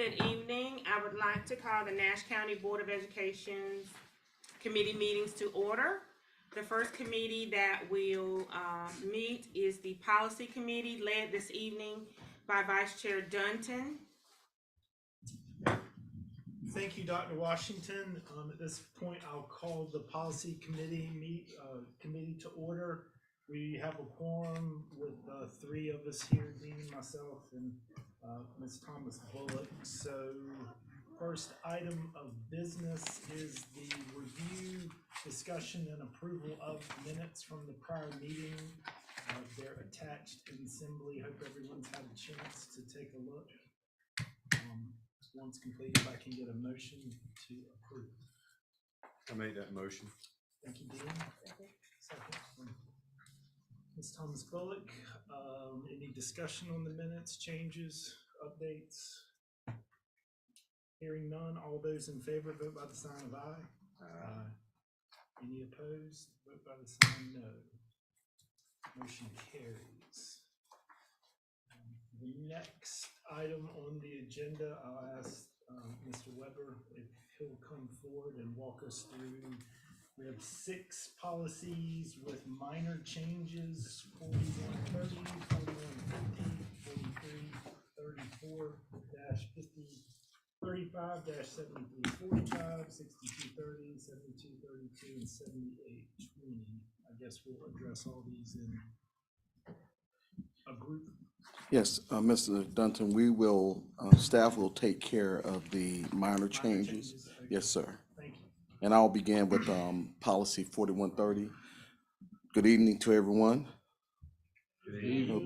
Good evening. I would like to call the Nash County Board of Education's committee meetings to order. The first committee that will meet is the Policy Committee, led this evening by Vice Chair Dunton. Thank you, Dr. Washington. At this point, I'll call the Policy Committee committee to order. We have a quorum with three of us here, being myself and Ms. Thomas Bullock. So first item of business is the review, discussion, and approval of minutes from the prior meeting. They're attached in assembly. Hope everyone's had a chance to take a look. Once completed, if I can get a motion to approve. I made that motion. Thank you, Dean. Second. Ms. Thomas Bullock, any discussion on the minutes, changes, updates? Hearing none, all those in favor vote by the sign of aye. Aye. Any opposed? Vote by the sign no. Motion carries. The next item on the agenda, I'll ask Mr. Weber if he'll come forward and walk us through. We have 6 policies with minor changes: 4130, 4150, 4334-50, 35-7345, 6230, 7232, and 7820. I guess we'll address all these in a group. Yes, Mr. Dunton, we will, staff will take care of the minor changes. Okay. Yes, sir. Thank you. And I'll begin with policy 4130. Good evening to everyone. Good evening. Hope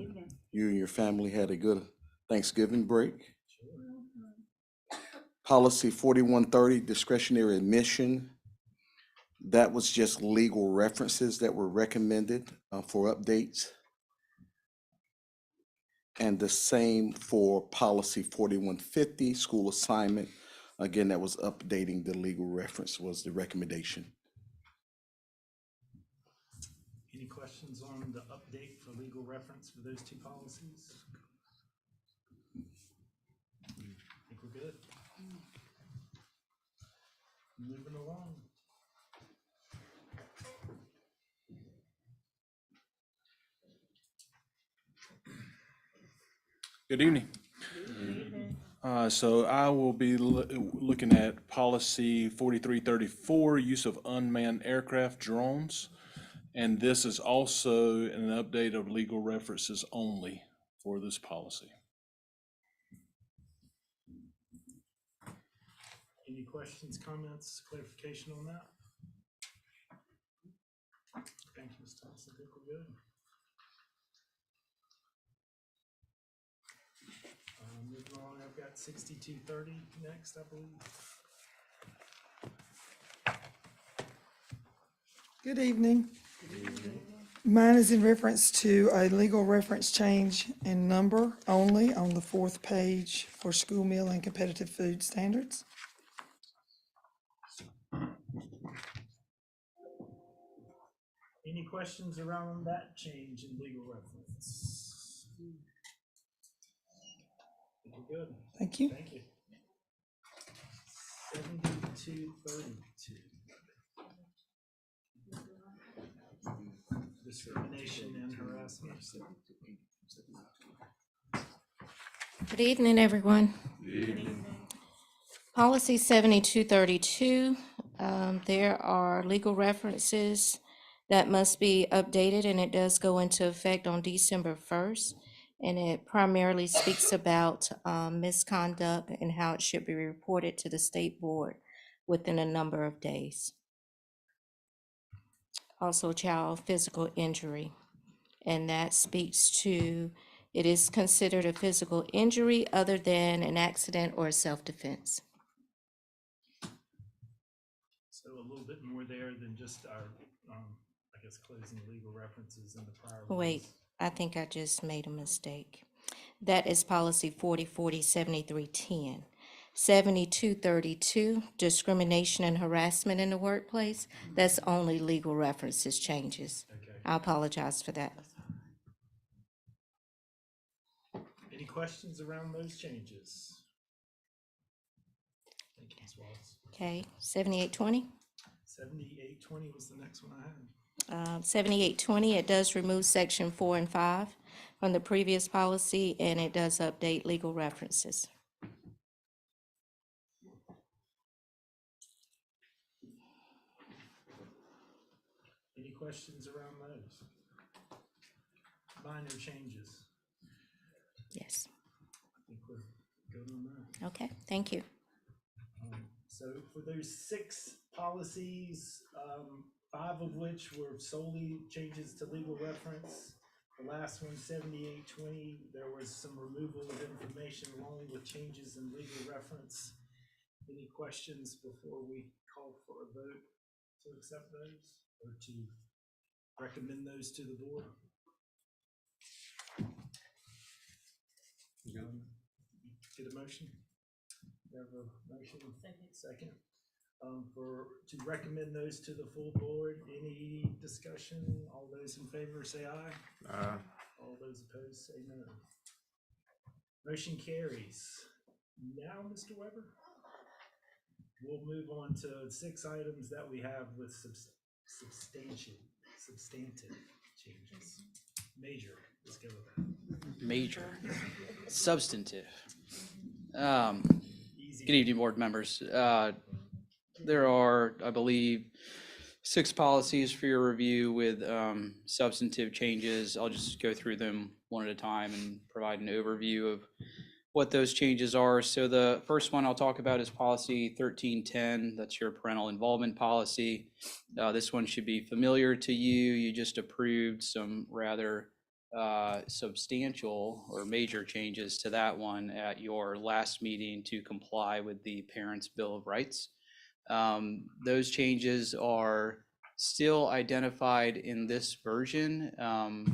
you and your family had a good Thanksgiving break. Policy 4130, discretionary admission. That was just legal references that were recommended for updates. And the same for policy 4150, school assignment. Again, that was updating the legal reference was the recommendation. Any questions on the update for legal reference for those 2 policies? I think we're good. Moving along. Good evening. So I will be looking at policy 4334, use of unmanned aircraft drones. And this is also an update of legal references only for this policy. Any questions, comments, clarification on that? Thank you, Ms. Thompson. I think we're good. Moving on, I've got 6230 next, I believe. Good evening. Mine is in reference to a legal reference change in number only on the 4th page for school meal and competitive food standards. Any questions around that change in legal reference? I think we're good. Thank you. Thank you. 7232. Discrimination and harassment. Good evening, everyone. Good evening. Policy 7232, there are legal references that must be updated, and it does go into effect on December 1st. And it primarily speaks about misconduct and how it should be reported to the state board within a number of days. Also, child physical injury, and that speaks to it is considered a physical injury other than an accident or self-defense. So a little bit more there than just our, I guess, closing legal references in the prior. Wait, ones. I think I just made a mistake. That is policy 4040-7310. 7232, discrimination and harassment in the workplace. That's only legal references changes. Okay. I apologize for that. Any questions around those changes? Thank you, Ms. Wallace. Okay, 7820. 7820 was the next one I had. 7820, it does remove section 4 and 5 from the previous policy, and it does update legal references. Any questions around those? Minor changes. Yes, I think we're good on that. okay, thank you. So for those 6 policies, 5 of which were solely changes to legal reference. The last one, 7820, there was some removal of information along with changes in legal reference. Any questions before we call for a vote to accept those or to recommend those to the board? Get a motion? We have a motion, second. To recommend those to the full board, any discussion? All those in favor say aye. All those opposed say no. Motion carries. Now, Mr. Weber, we'll move on to 6 items that we have with substantive changes. Major, let's go with that. Major, substantive. Easy. Good evening, board members. There are, I believe, 6 policies for your review with substantive changes. I'll just go through them one at a time and provide an overview of what those changes are. So the first one I'll talk about is policy 1310. That's your parental involvement policy. This one should be familiar to you. You just approved some rather substantial or major changes to that one at your last meeting to comply with the Parents' Bill of Rights. Those changes are still identified in this version,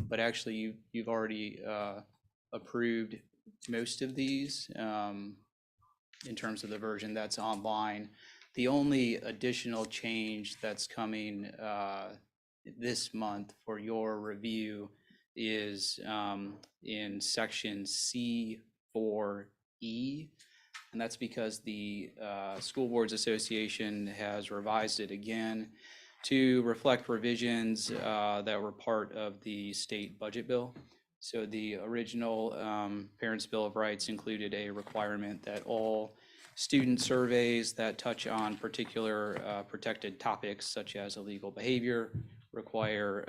but actually you've already approved most of these in terms of the version that's online. The only additional change that's coming this month for your review is in section C4E, and that's because the School Boards Association has revised it again to reflect revisions that were part of the state budget bill. So the original Parents' Bill of Rights included a requirement that all student surveys that touch on particular protected topics such as illegal behavior require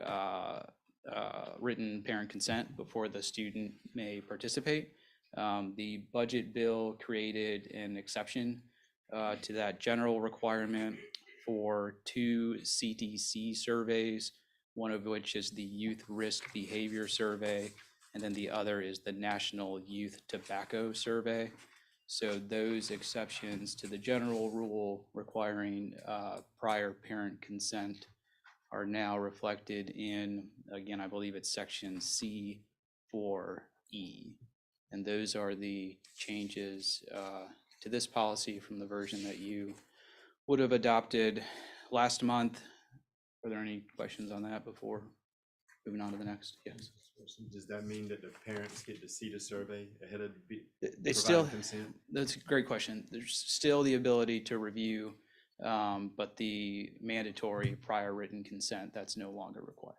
written parent consent before the student may participate. The budget bill created an exception to that general requirement for 2 CTC surveys, one of which is the Youth Risk Behavior Survey, and then the other is the National Youth Tobacco Survey. So those exceptions to the general rule requiring prior parent consent are now reflected in, again, I believe it's section C4E. And those are the changes to this policy from the version that you would have adopted last month. Are there any questions on that before moving on to the next? Yes. Does that mean that the parents get to see the survey ahead of They still, providing consent? that's a great question. There's still the ability to review, but the mandatory prior written consent, that's no longer required.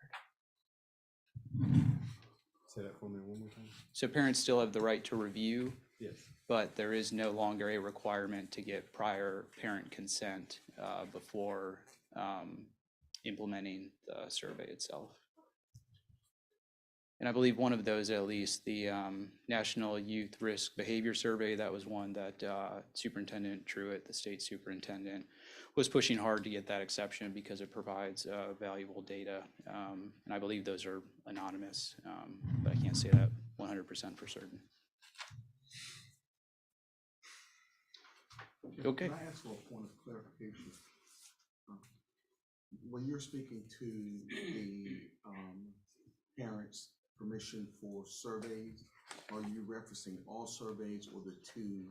Say that for me one more time. So parents still have the right to review, Yes. but there is no longer a requirement to get prior parent consent before implementing the survey itself. And I believe one of those, at least, the National Youth Risk Behavior Survey, that was one that Superintendent Truitt, the state superintendent, was pushing hard to get that exception because it provides valuable data. And I believe those are anonymous, but I can't say that 100% for certain. Okay. Can I ask for a point of clarification? When you're speaking to the parents' permission for surveys, are you referencing all surveys or the 2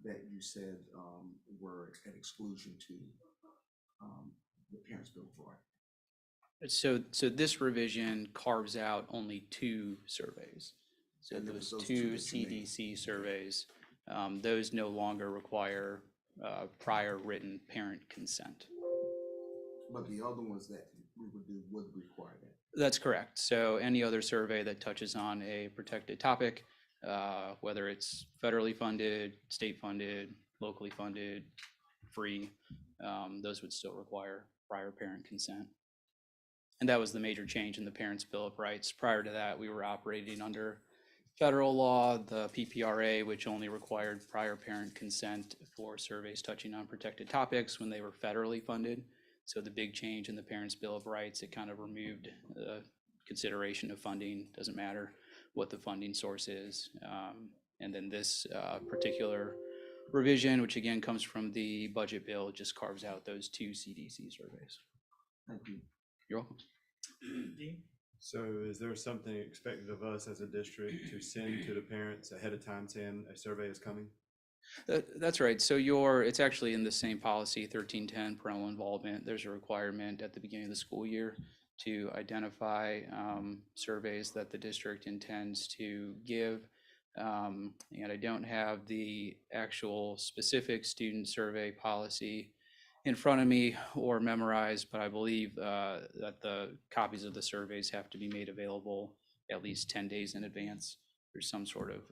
that you said were at exclusion to the Parents' Bill of Rights? So this revision carves out only 2 surveys. So And those those 2 two that you named. CDC surveys, those no longer require prior written parent consent. But the other ones that we would do would require that. That's correct. So any other survey that touches on a protected topic, whether it's federally funded, state funded, locally funded, free, those would still require prior parent consent. And that was the major change in the Parents' Bill of Rights. Prior to that, we were operating under federal law, the PPRA, which only required prior parent consent for surveys touching on protected topics when they were federally funded. So the big change in the Parents' Bill of Rights, it kind of removed the consideration of funding. Doesn't matter what the funding source is. And then this particular revision, which again comes from the budget bill, just carves out those 2 CDC surveys. Thank you. You're welcome. Dean? So is there something expected of us as a district to send to the parents ahead of time saying a survey is coming? That's right. So it's actually in the same policy, 1310, parental involvement. There's a requirement at the beginning of the school year to identify surveys that the district intends to give. And I don't have the actual specific student survey policy in front of me or memorized, but I believe that the copies of the surveys have to be made available at least 10 days in advance. There's some sort of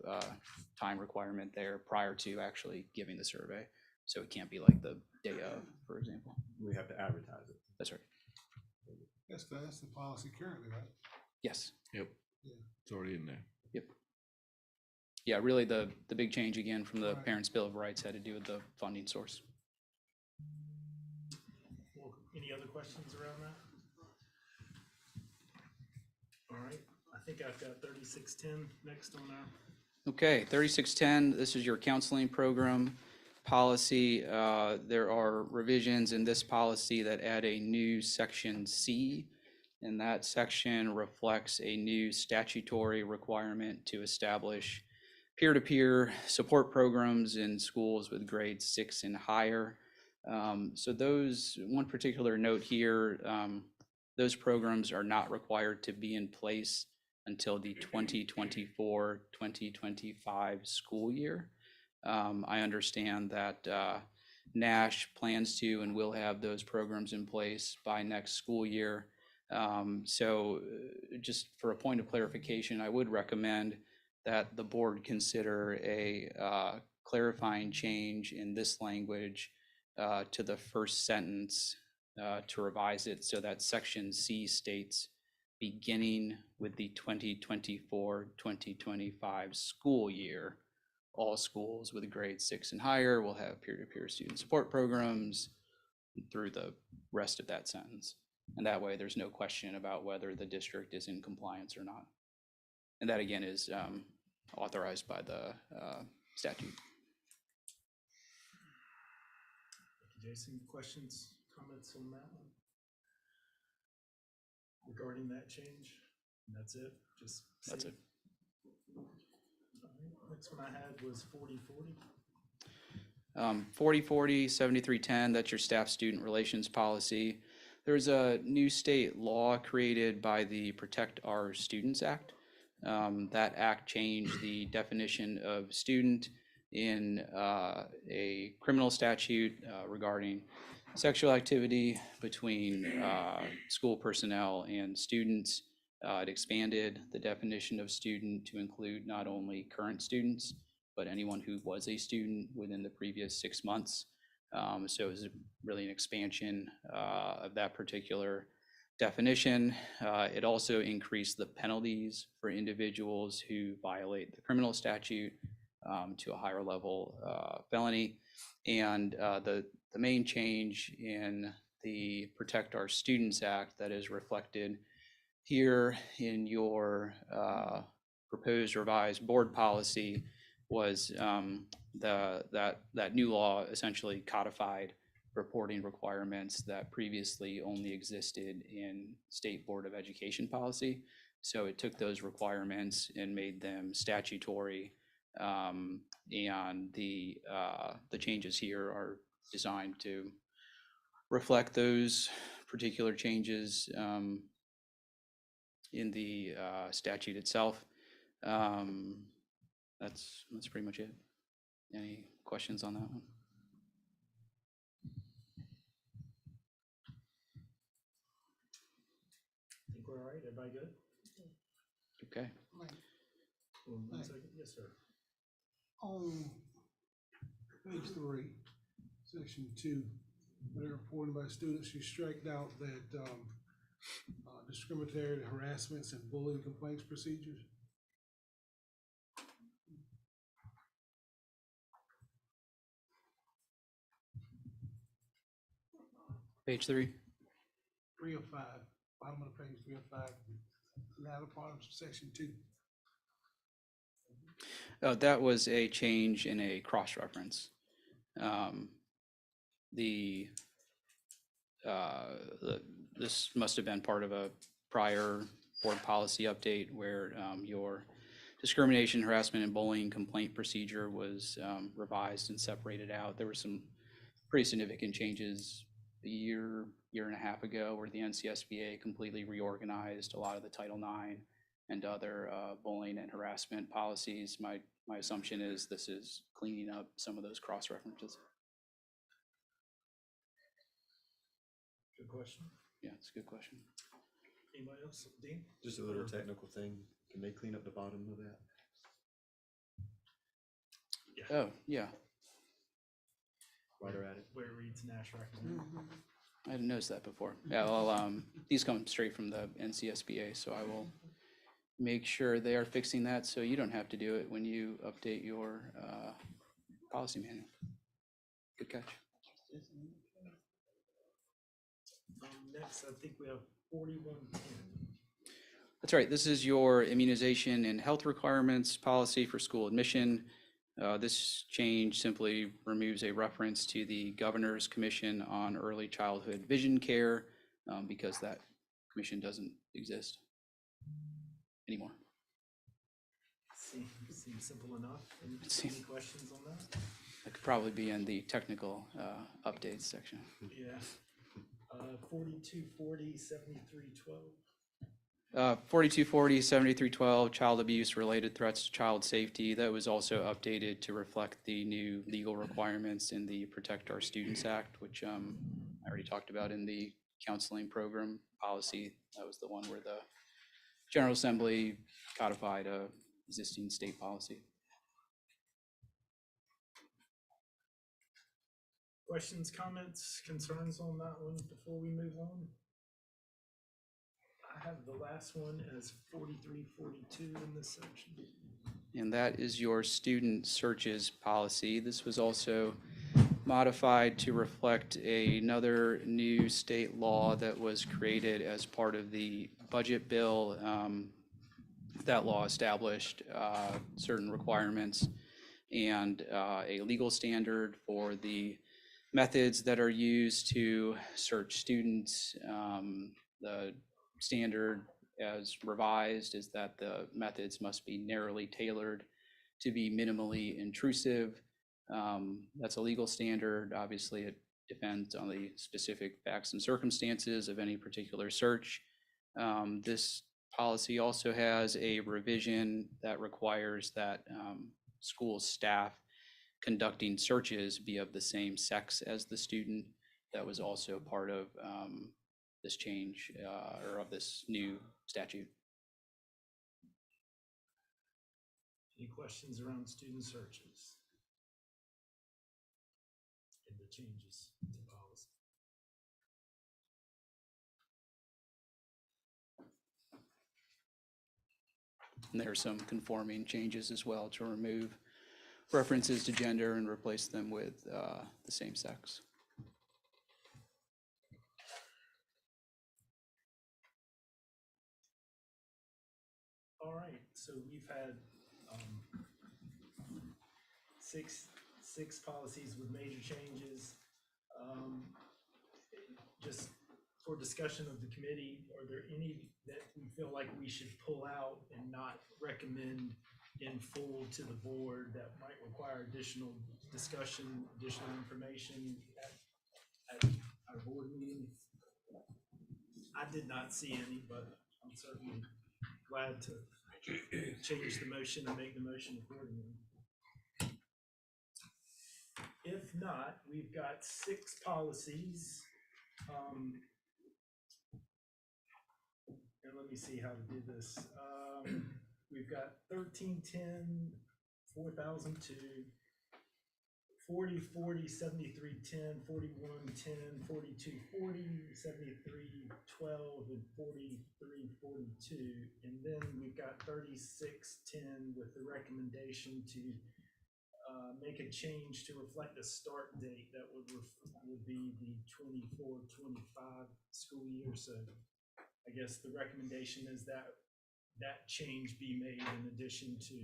time requirement there prior to actually giving the survey. So it can't be like the day of, for example. We have to advertise it. That's right. That's the policy currently, right? Yes. Yep. Yeah. It's already in there. Yep. Yeah, really the big change again from the Right. Parents' Bill of Rights had to do with the funding source. Well, any other questions around that? All right, I think I've got 3610 next on our. Okay, 3610, this is your counseling program policy. There are revisions in this policy that add a new section C, and that section reflects a new statutory requirement to establish peer-to-peer support programs in schools with grades 6 and higher. So one particular note here, those programs are not required to be in place until the 2024-2025 school year. I understand that NASH plans to and will have those programs in place by next school year. So just for a point of clarification, I would recommend that the board consider a clarifying change in this language to the first sentence to revise it so that section C states, beginning with the 2024-2025 school year, all schools with grade 6 and higher will have peer-to-peer student support programs through the rest of that sentence. And that way there's no question about whether the district is in compliance or not. And that again is authorized by the statute. Thank you, Jason. Questions, comments on that one? Regarding that change? And that's it? Just. That's it. All right, next one I had was 4040. 4040, 7310, that's your staff student relations policy. There's a new state law created by the Protect Our Students Act. That act changed the definition of student in a criminal statute regarding sexual activity between school personnel and students. It expanded the definition of student to include not only current students, but anyone who was a student within the previous 6 months. So it was really an expansion of that particular definition. It also increased the penalties for individuals who violate the criminal statute to a higher level felony. And the main change in the Protect Our Students Act that is reflected here in your proposed revised board policy was that new law essentially codified reporting requirements that previously only existed in State Board of Education policy. So it took those requirements and made them statutory. And the changes here are designed to reflect those particular changes in the statute itself. That's pretty much it. Any questions on that one? we're all right, everybody good? Okay. One Right. second, yes, sir. On page 3, section 2, where they're reporting by students, you striked out that discriminatory harassments and bullying complaints procedures. Page 3. 3 of 5, bottom of the page, 3 of 5, latter part of section 2. That was a change in a cross-reference. The, this must have been part of a prior board policy update where your discrimination, harassment, and bullying complaint procedure was revised and separated out. There were some pretty significant changes a year and a half ago where the NCSBA completely reorganized a lot of the Title IX and other bullying and harassment policies. My assumption is this is cleaning up some of those cross-references. Good question. Yeah, it's a good question. Anybody else? Dean? Just a little technical thing. Can they clean up the bottom of that? Oh, yeah, While they're at it? Where it reads Nash recommend. I didn't notice that before. Yeah, well, these come straight from the NCSBA, so I will make sure they are fixing that so you don't have to do it when you update your policy manual. Good catch. Next, I think we have 4110. That's right. This is your immunization and health requirements policy for school admission. This change simply removes a reference to the Governor's Commission on Early Childhood Vision Care because that commission doesn't exist anymore. Seems simple enough. Seems- Any questions on that? That could probably be in the technical updates section. Yeah. 4240, 7312. 4240, 7312, child abuse related threats to child safety. That was also updated to reflect the new legal requirements in the Protect Our Students Act, which I already talked about in the counseling program policy. That was the one where the General Assembly codified a existing state policy. Questions, comments, concerns on that one before we move on? I have the last one as 4342 in this section. And that is your student searches policy. This was also modified to reflect another new state law that was created as part of the budget bill. That law established certain requirements and a legal standard for the methods that are used to search students. The standard as revised is that the methods must be narrowly tailored to be minimally intrusive. That's a legal standard. Obviously, it depends on the specific facts and circumstances of any particular search. This policy also has a revision that requires that school staff conducting searches be of the same sex as the student. That was also part of this change or of this new statute. Any questions around student searches? And the changes to policy? And there are some conforming changes as well to remove references to gender and replace them with the same sex. All right, so we've had six policies with major changes. Just for discussion of the committee, are there any that we feel like we should pull out and not recommend in full to the board that might require additional discussion, additional information at our board meeting? I did not see any, but I'm certainly glad to change the motion and make the motion accordingly. If not, we've got 6 policies. And let me see how to do this. We've got 1310, 4002, 40, 40, 73, 10, 41, 10, 42, 40, 73, 12, and 43, 42. And then we've got 36, 10 with the recommendation to make a change to reflect the start date that would be the 24-25 school year. So I guess the recommendation is that that change be made in addition to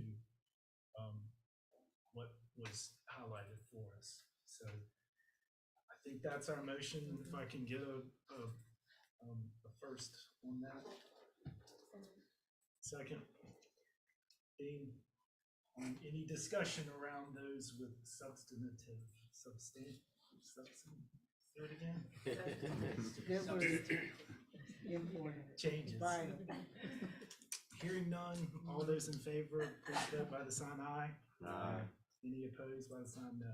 what was highlighted for us. So I think that's our motion. If I can get a first on that. Second. Dean, any discussion around those with substantive, do it again? That was important. Changes. Vital. Hearing none, all those in favor, please vote by the sign aye. Aye. Any opposed by the sign no.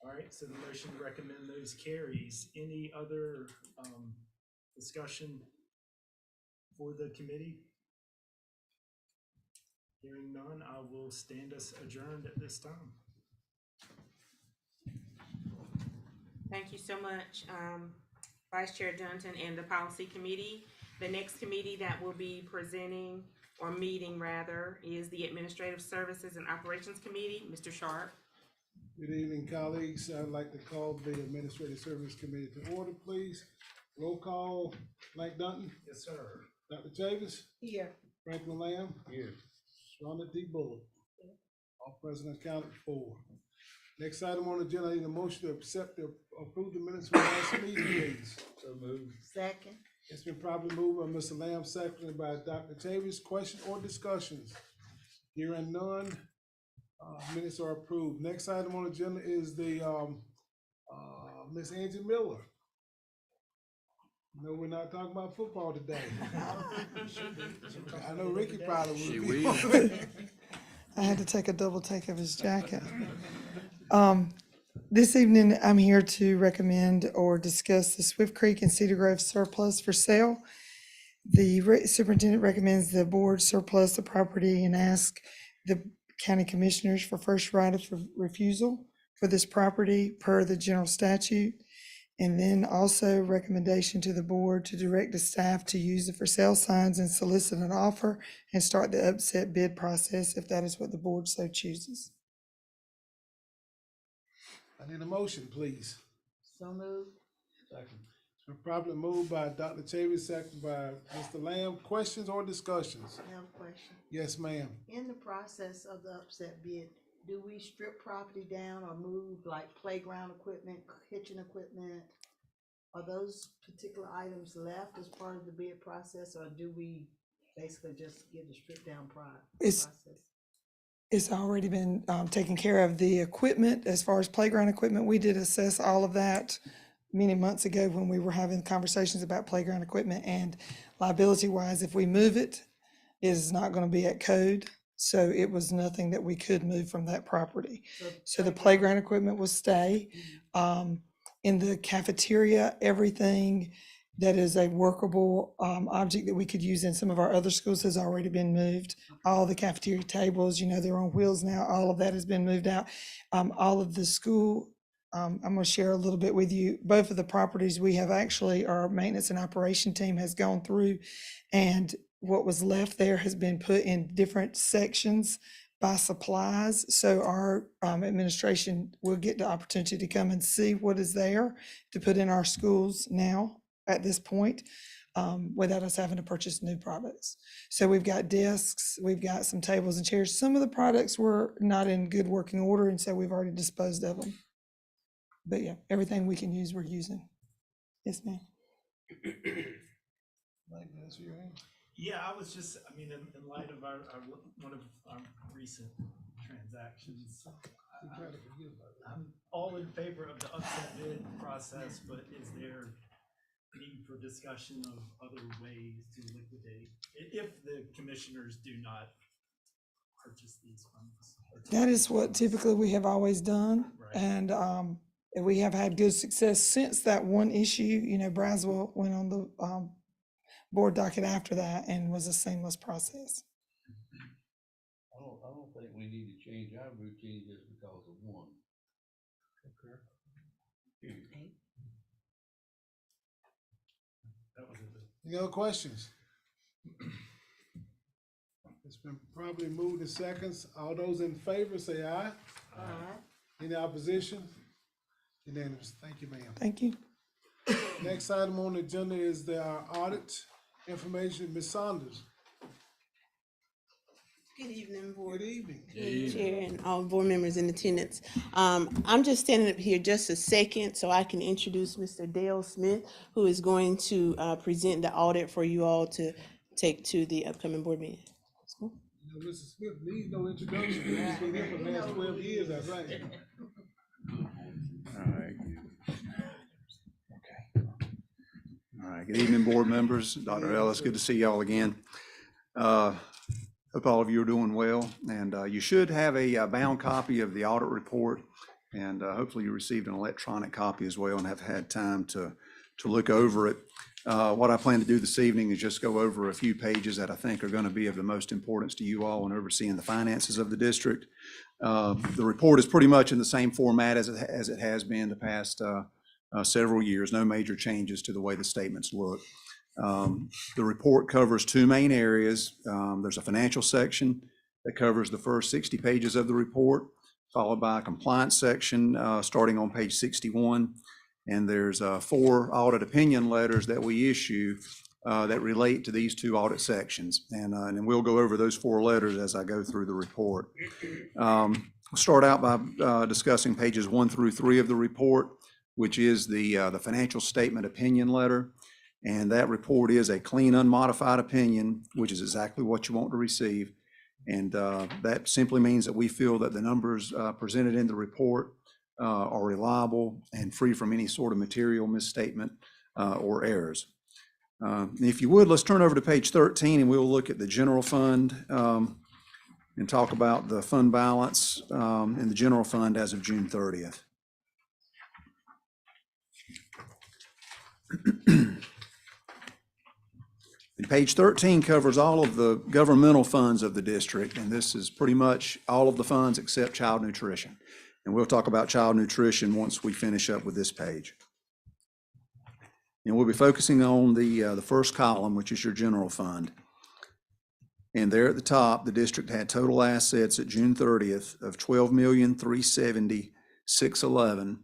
All right, so the motion to recommend those carries. Any other discussion for the committee? Hearing none, I will stand us adjourned at this time. Thank you so much, Vice Chair Dunton and the Policy Committee. The next committee that will be presenting, or meeting rather, is the Administrative Services and Operations Committee. Mr. Sharp. Good evening, colleagues. I'd like to call the Administrative Service Committee to order, please. Roll call, Mike Dunton, Yes, sir. Dr. Chavis, Here. Franklin Lamb. Here. Shawna D. Bullock. All present and accounted for. Next item on the agenda, I need a motion to approve the minutes from last meeting, please. So moved. Second. It's been properly moved by Mr. Lamb, seconded by Dr. Chavis. Question or discussions? Hearing none, minutes are approved. Next item on the agenda is the Miss Angie Miller. No, we're not talking about football today. I know Ricky probably would be. I had to take a double take of his jacket. This evening, I'm here to recommend or discuss the Swift Creek and Cedar Grove surplus for sale. The superintendent recommends the board surplus the property and ask the county commissioners for first right of refusal for this property per the general statute. And then also recommendation to the board to direct the staff to use the for sale signs and solicit an offer and start the upset bid process if that is what the board so chooses. I need a motion, please. So moved. It's been properly moved by Dr. Chavis, seconded by Mr. Lamb. Questions or discussions? I have a question. Yes, ma'am. In the process of the upset bid, do we strip property down or move like playground equipment, kitchen equipment? Are those particular items left as part of the bid process, or do we basically just get the stripped down process? It's already been taken care of. The equipment, as far as playground equipment, we did assess all of that many months ago when we were having conversations about playground equipment, and liability wise, if we move it, it is not going to be at code. So it was nothing that we could move from that property. So the playground equipment will stay. In the cafeteria, everything that is a workable object that we could use in some of our other schools has already been moved. All the cafeteria tables, they're on wheels now. All of that has been moved out. All of the school, I'm going to share a little bit with you. Both of the properties we have actually, our maintenance and operation team has gone through, and what was left there has been put in different sections by supplies. So our administration will get the opportunity to come and see what is there to put in our schools now at this point, without us having to purchase new products. So we've got desks, we've got some tables and chairs. Some of the products were not in good working order, and so we've already disposed of them. But yeah, everything we can use, we're using. Yes, ma'am. Mike, that's your hand. Yeah, I was just, in light of one of our recent transactions, I'm all in favor of the upset bid process, but is there need for discussion of other ways to liquidate if the commissioners do not purchase these funds? That is what typically we have always done. Right. And we have had good success since that one issue. Braswell went on the board docket after that and was a seamless process. I don't think we need to change our routine just because of one. Any other questions? It's been probably moved in seconds. All those in favor say aye. Aye. Any opposition? Unanimous. Thank you, ma'am. Thank you. Next item on the agenda is the audit information. Ms. Saunders, Good evening, Board good evening. Chair and all board members in attendance. I'm just standing up here just a second so I can introduce Mr. Dale Smith, who is going to present the audit for you all to take to the upcoming board meeting. You know, Mr. Smith needs no introduction. He's been here for the last 12 years, I think. All right. Okay. All right, good evening, board members. Dr. Ellis, good to see y'all again. Hope all of you are doing well, and you should have a bound copy of the audit report, and hopefully you received an electronic copy as well and have had time to look over it. What I plan to do this evening is just go over a few pages that I think are going to be of the most importance to you all in overseeing the finances of the district. The report is pretty much in the same format as it has been the past several years. No major changes to the way the statements look. The report covers two main areas. There's a financial section that covers the first 60 pages of the report, followed by a compliance section starting on page 61. And there's 4 audit opinion letters that we issue that relate to these 2 audit sections. And we'll go over those 4 letters as I go through the report. We'll start out by discussing pages 1 through 3 of the report, which is the financial statement opinion letter. And that report is a clean, unmodified opinion, which is exactly what you want to receive. And that simply means that we feel that the numbers presented in the report are reliable and free from any sort of material misstatement or errors. If you would, let's turn over to page 13 and we'll look at the general fund and talk about the fund balance in the general fund as of June 30th. And page 13 covers all of the governmental funds of the district, and this is pretty much all of the funds except child nutrition. And we'll talk about child nutrition once we finish up with this page. And we'll be focusing on the first column, which is your general fund. And there at the top, the district had total assets at June 30th of $12,370,611,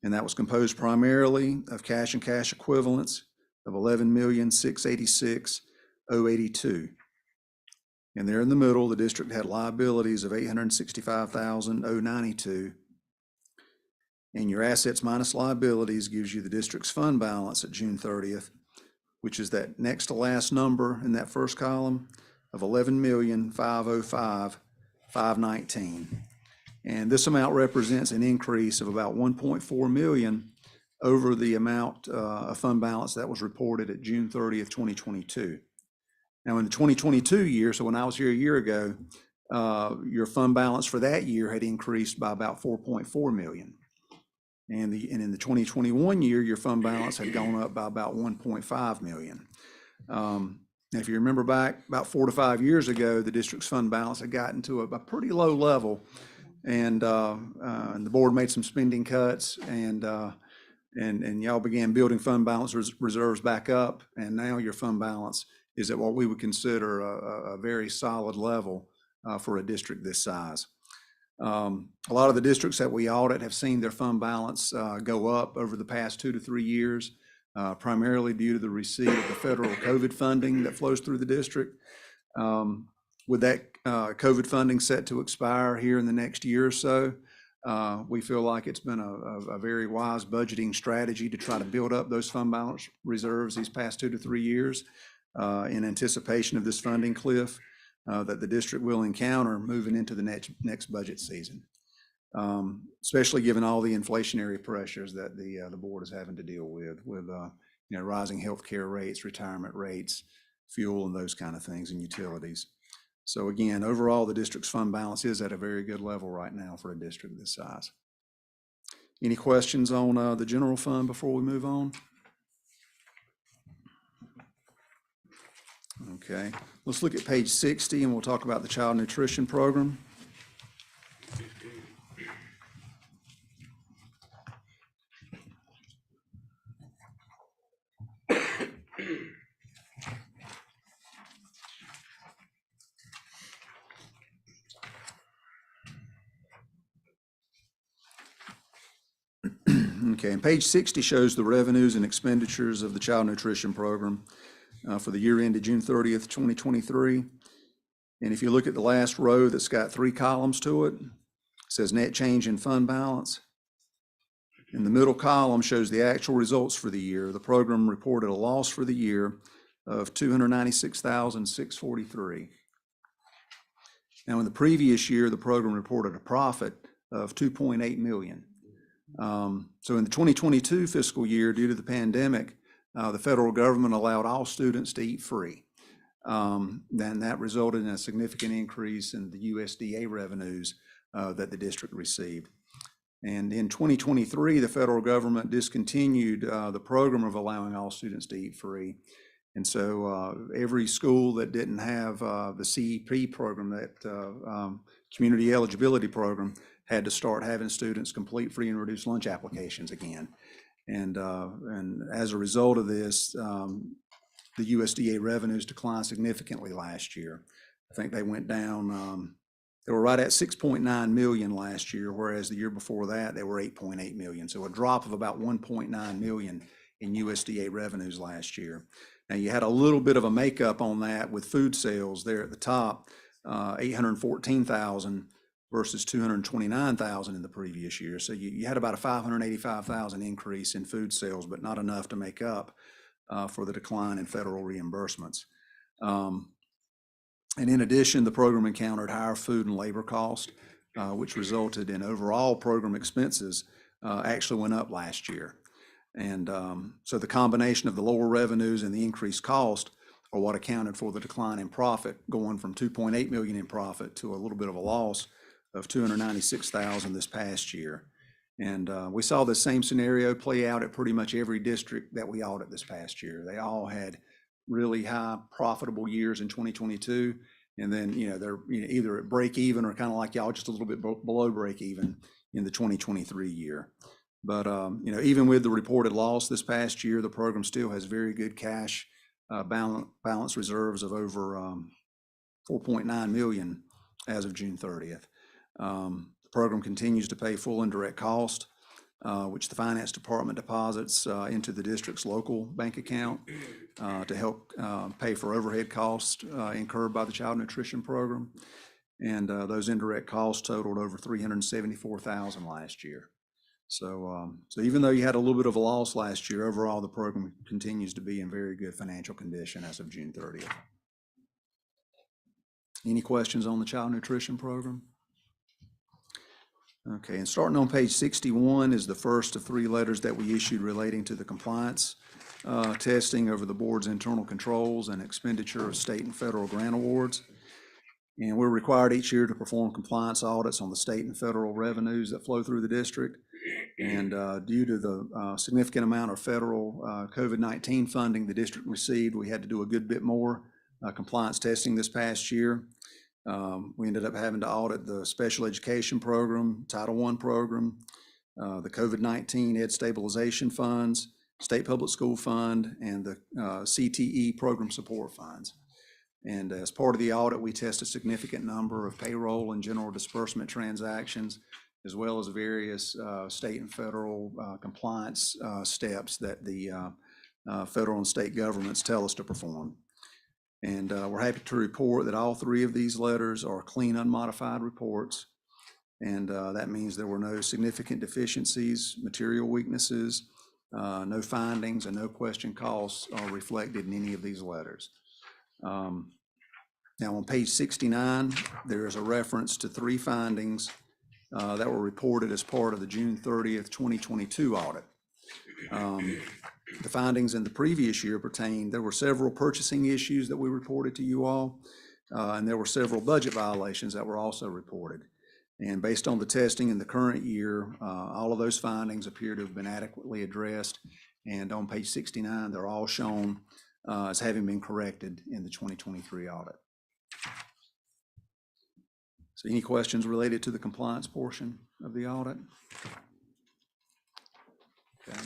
and that was composed primarily of cash and cash equivalents of $11,686,082. And there in the middle, the district had liabilities of $865,092. And your assets minus liabilities gives you the district's fund balance at June 30th, which is that next to last number in that first column of $11,505,519. And this amount represents an increase of about $1.4 million over the amount of fund balance that was reported at June 30th, 2022. Now in the 2022 year, so when I was here a year ago, your fund balance for that year had increased by about $4.4 million. And in the 2021 year, your fund balance had gone up by about $1.5 million. Now, if you remember back about 4 to 5 years ago, the district's fund balance had gotten to a pretty low level, and the board made some spending cuts, and y'all began building fund balance reserves back up, and now your fund balance is at what we would consider a very solid level for a district this size. A lot of the districts that we audit have seen their fund balance go up over the past 2 to 3 years, primarily due to the receipt of the federal COVID funding that flows through the district. With that COVID funding set to expire here in the next year or so, we feel like it's been a very wise budgeting strategy to try to build up those fund balance reserves these past 2 to 3 years in anticipation of this funding cliff that the district will encounter moving into the next budget season, especially given all the inflationary pressures that the board is having to deal with rising healthcare rates, retirement rates, fuel, and those kind of things, and utilities. So again, overall, the district's fund balance is at a very good level right now for a district this size. Any questions on the general fund before we move on? Okay, let's look at page 60 and we'll talk about the child nutrition program. Okay, and page 60 shows the revenues and expenditures of the child nutrition program for the year ended June 30th, 2023. And if you look at the last row that's got 3 columns to it, it says net change in fund balance. And the middle column shows the actual results for the year. The program reported a loss for the year of $296,643. Now, in the previous year, the program reported a profit of $2.8 million. So in the 2022 fiscal year, due to the pandemic, the federal government allowed all students to eat free. Then that resulted in a significant increase in the USDA revenues that the district received. And in 2023, the federal government discontinued the program of allowing all students to eat free. And so every school that didn't have the CEP program, that community eligibility program, had to start having students complete free and reduced lunch applications again. And as a result of this, the USDA revenues declined significantly last year. I think they went down, they were right at 6.9 million last year, whereas the year before that, they were 8.8 million. So a drop of about 1.9 million in USDA revenues last year. Now, you had a little bit of a makeup on that with food sales there at the top, 814,000 versus 229,000 in the previous year. So you had about a 585,000 increase in food sales, but not enough to make up for the decline in federal reimbursements. And in addition, the program encountered higher food and labor costs, which resulted in overall program expenses actually went up last year. And so the combination of the lower revenues and the increased cost are what accounted for the decline in profit, going from 2.8 million in profit to a little bit of a loss of 296,000 this past year. And we saw the same scenario play out at pretty much every district that we audited this past year. They all had really high profitable years in 2022. And then, they're either at break even or kind of like y'all, just a little bit below break even in the 2023 year. But, even with the reported loss this past year, the program still has very good cash balance reserves of over 4.9 million as of June 30th. The program continues to pay full indirect cost, which the finance department deposits into the district's local bank account to help pay for overhead costs incurred by the child nutrition program. And those indirect costs totaled over 374,000 last year. So even though you had a little bit of a loss last year, overall the program continues to be in very good financial condition as of June 30th. Any questions on the child nutrition program? Okay, and starting on page 61 is the first of 3 letters that we issued relating to the compliance testing over the board's internal controls and expenditure of state and federal grant awards. And we're required each year to perform compliance audits on the state and federal revenues that flow through the district. And due to the significant amount of federal COVID-19 funding the district received, we had to do a good bit more compliance testing this past year. We ended up having to audit the special education program, Title I program, the COVID-19 Ed Stabilization Funds, State Public School Fund, and the CTE program support funds. And as part of the audit, we test a significant number of payroll and general disbursement transactions, as well as various state and federal compliance steps that the federal and state governments tell us to perform. And we're happy to report that all 3 of these letters are clean, unmodified reports. And that means there were no significant deficiencies, material weaknesses, no findings, and no question costs are reflected in any of these letters. Now on page 69, there is a reference to 3 findings that were reported as part of the June 30th, 2022 audit. The findings in the previous year there were several purchasing issues that we reported to you all, and there were several budget violations that were also reported. And based on the testing in the current year, all of those findings appear to have been adequately addressed. And on page 69, they're all shown as having been corrected in the 2023 audit. So any questions related to the compliance portion of the audit? Okay.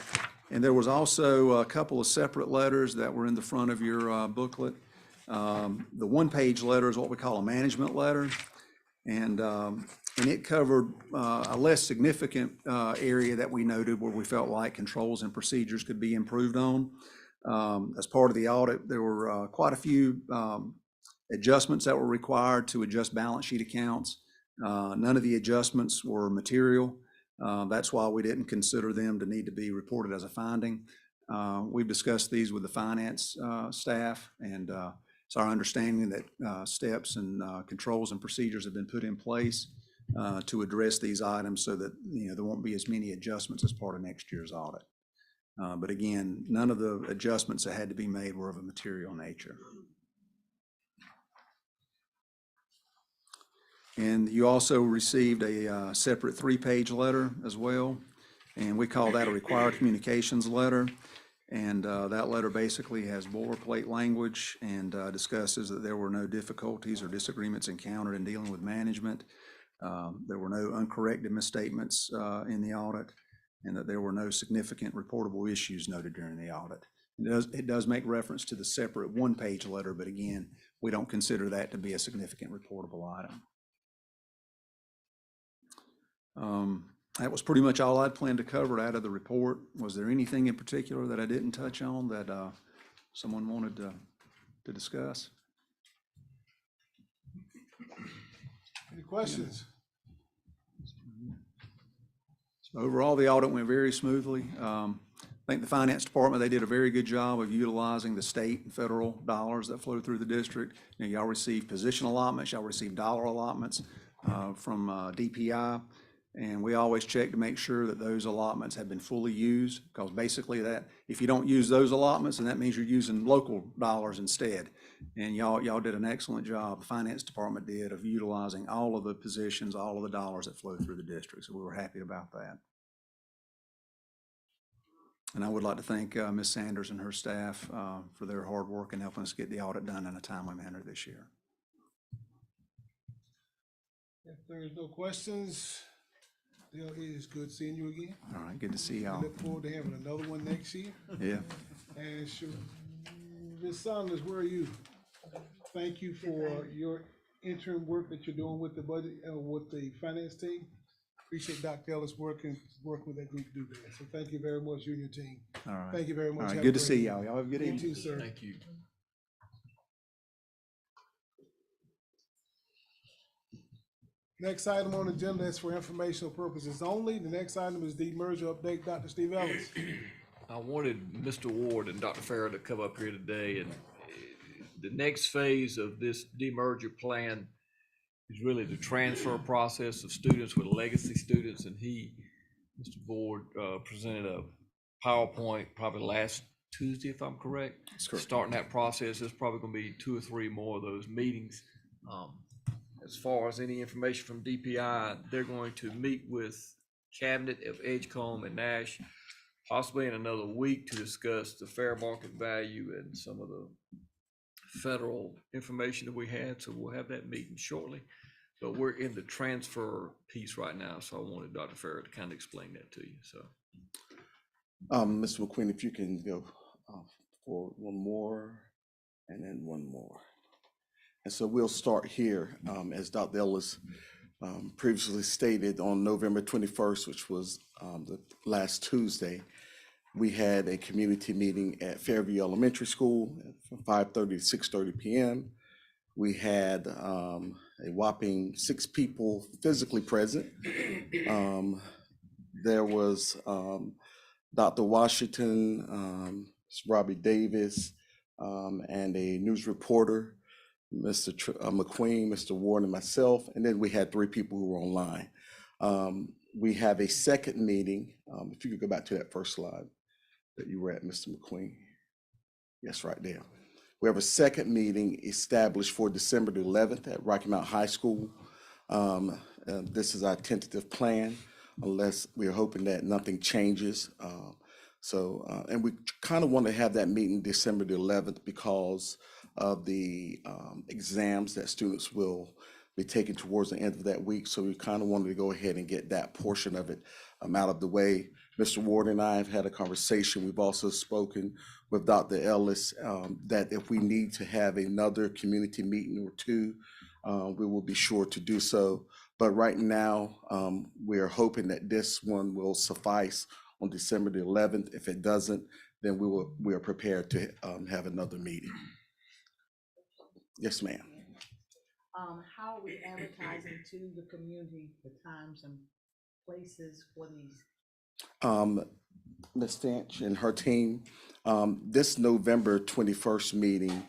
And there was also a couple of separate letters that were in the front of your booklet. The one-page letter is what we call a management letter. And it covered a less significant area that we noted where we felt like controls and procedures could be improved on. As part of the audit, there were quite a few adjustments that were required to adjust balance sheet accounts. None of the adjustments were material. That's why we didn't consider them to need to be reported as a finding. We've discussed these with the finance staff, and it's our understanding that steps and controls and procedures have been put in place to address these items so that, there won't be as many adjustments as part of next year's audit. But again, none of the adjustments that had to be made were of a material nature. And you also received a separate 3-page letter as well, and we call that a required communications letter. And that letter basically has boilerplate language and discusses that there were no difficulties or disagreements encountered in dealing with management. There were no uncorrected misstatements in the audit, and that there were no significant reportable issues noted during the audit. It does make reference to the separate 1-page letter, but again, we don't consider that to be a significant reportable item. That was pretty much all I'd planned to cover out of the report. Was there anything in particular that I didn't touch on that someone wanted to discuss? Any questions? Overall, the audit went very smoothly. I think the finance department, they did a very good job of utilizing the state and federal dollars that flow through the district. Y'all receive position allotments, y'all receive dollar allotments from DPI. And we always check to make sure that those allotments have been fully used, because basically that, if you don't use those allotments, then that means you're using local dollars instead. And y'all did an excellent job, the finance department did, of utilizing all of the positions, all of the dollars that flow through the district. So we were happy about that. And I would like to thank Ms. Sanders and her staff for their hard work in helping us get the audit done in a timely manner this year. If there's no questions, Dale, it is good seeing you again. All right, good to see I y'all. look forward to having another one next year. Yeah. And sure, Ms. Saunders, where are you? Thank you for your interim work that you're doing with the budget, with the finance team. Appreciate Dr. Ellis working with that group to do that. So thank you very much, you and your team. All right. Thank you very much. All right, Have a good to great see evening. y'all. Y'all have a good You evening. too, sir. Thank you. Next item on the agenda is for informational purposes only. The next item is the merger update. Dr. Steve Ellis. I wanted Mr. Ward and Dr. Farrer to come up here today, and the next phase of this demerger plan is really the transfer process of students with legacy students, and Mr. Ward, presented a PowerPoint probably last Tuesday, if I'm correct. That's correct. Starting that process, there's probably gonna be 2 or 3 more of those meetings. As far as any information from DPI, they're going to meet with Cabinet of Edgecombe and Nash, possibly in another week, to discuss the fair market value and some of the federal information that we had. So we'll have that meeting shortly. But we're in the transfer piece right now, so I wanted Dr. Farrer to kind of explain that to you. So, Mr. McQueen, if you can go for one more and then one more. And so we'll start here, as Dr. Ellis previously stated, on November 21st, which was the last Tuesday, we had a community meeting at Fairview Elementary School from 5:30 to 6:30 p.m. We had a whopping 6 people physically present. There was Dr. Washington, Robbie Davis, and a news reporter, Mr. McQueen, Mr. Ward, and myself, and then we had 3 people who were online. We have a second meeting, if you could go back to that first slide that you were at, Mr. McQueen. Yes, right there. We have a second meeting established for December the 11th at Rocky Mount High School. This is our tentative plan, unless we're hoping that nothing changes. So, and we kind of want to have that meeting December the 11th because of the exams that students will be taking towards the end of that week. So we kind of wanted to go ahead and get that portion of it out of the way. Mr. Ward and I have had a conversation. We've also spoken with Dr. Ellis that if we need to have another community meeting or two, we will be sure to do so. But right now, we are hoping that this one will suffice on December the 11th. If it doesn't, then we are prepared to have another meeting. Yes, ma'am. How are we advertising to the community, the times and places for these? Ms. Finch and her team, this November 21st meeting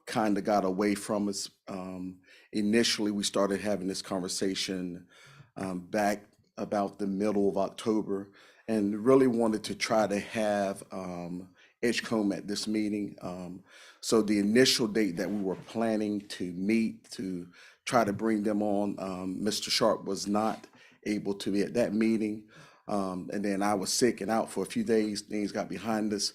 kind of got away from us. Initially, we started having this conversation back about the middle of October and really wanted to try to have Edgecombe at this meeting. So the initial date that we were planning to meet to try to bring them on, Mr. Sharp was not able to be at that meeting. And then I was sick and out for a few days. Things got behind us.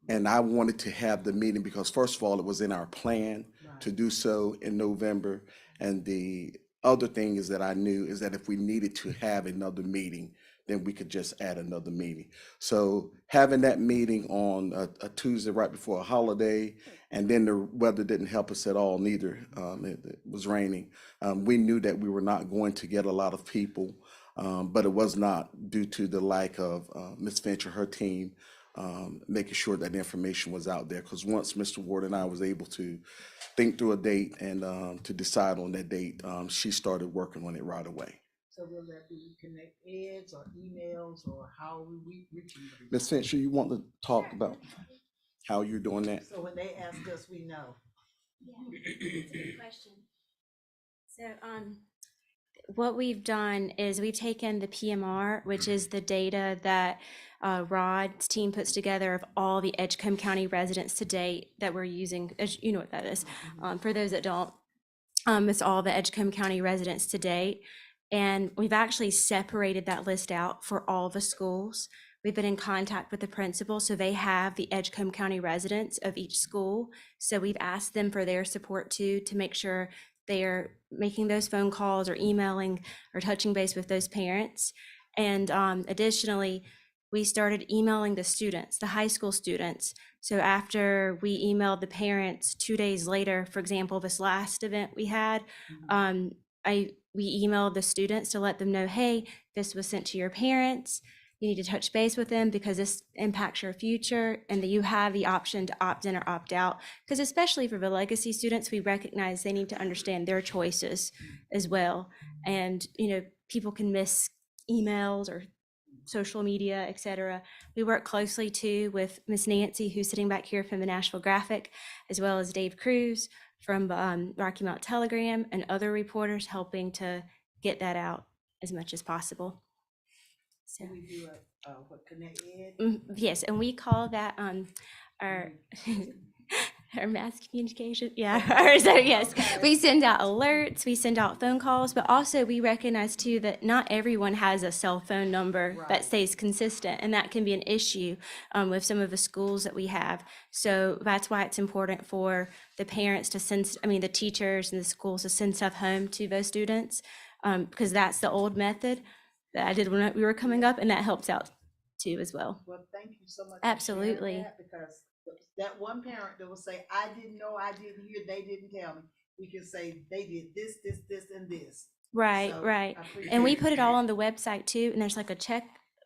And I wanted to have the meeting because first of all, it was in our plan to do so in November. And the other thing is that I knew is that if we needed to have another meeting, then we could just add another meeting. So having that meeting on a Tuesday right before a holiday, and then the weather didn't help us at all neither. It was raining. We knew that we were not going to get a lot of people, but it was not due to the lack of Ms. Finch or her team making sure that the information was out there. Because once Mr. Ward and I was able to think through a date and to decide on that date, she started working on it right away. So will that be connect eds or emails or how are we reaching them? Ms. Finch, you want to talk about how you're doing that? So when they ask us, we know. Yeah, that's a good question. So, what we've done is we've taken the PMR, which is the data that Rod's team puts together of all the Edgecombe County residents to date that we're using. As you know what that is. For those that don't, it's all the Edgecombe County residents to date. And we've actually separated that list out for all the schools. We've been in contact with the principal, so they have the Edgecombe County residents of each school. So we've asked them for their support too, to make sure they are making those phone calls or emailing or touching base with those parents. And additionally, we started emailing the students, the high school students. So after we emailed the parents 2 days later, for example, this last event we had, we emailed the students to let them know, hey, this was sent to your parents. You need to touch base with them because this impacts your future, and that you have the option to opt in or opt out. Because especially for the legacy students, we recognize they need to understand their choices as well. And, you know, people can miss emails or social media, et cetera. We work closely too with Miss Nancy, who's sitting back here from the Nashville Graphic, as well as Dave Cruz from Rocky Mount Telegram and other reporters helping to get that out as much as possible. So we do what Connect Ed? Yes, and we call that our our mass communication. Yeah, so yes, we send out alerts, we send out phone calls, but also we recognize too that not everyone has a cell phone number that stays consistent, and that can be an issue with some of the schools that we have. So that's why it's important for the parents to send, the teachers and the schools to send stuff home to those students, because that's the old method that I did when we were coming up, and that helps out too as well. Well, thank you so much. Absolutely. For sharing that, because that one parent that will say, I didn't know, I didn't hear, they didn't tell me. We can say they did this, this, this, and this. Right, So, right. And we put it all on the website too, and there's like a check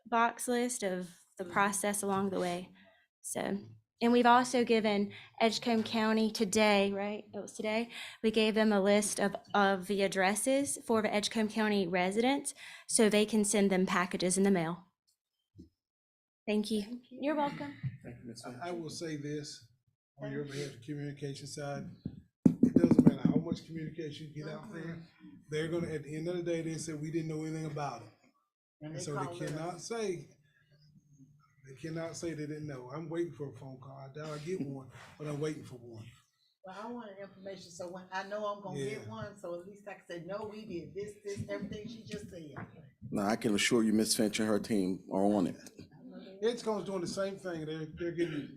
box list of the process along the way. So, and we've also given Edgecombe County today, right? It was today. We gave them a list of the addresses for the Edgecombe County residents, so they can send them packages in the mail. Thank you. You're welcome. I will say this, on your behalf, communication side, it doesn't matter how much communication you get out there, they're gonna, at the end of the day, they said, we didn't know anything about it. And so they cannot say they didn't know. I'm waiting for a phone call. I doubt I get one, but I'm waiting for one. Well, I wanted information, so when I know I'm gonna get one, so at least I can say, no, we did this, everything she just said. No, I can assure you, Ms. Finch and her team are on it. I know they Edgecomb's doing the same thing. They're getting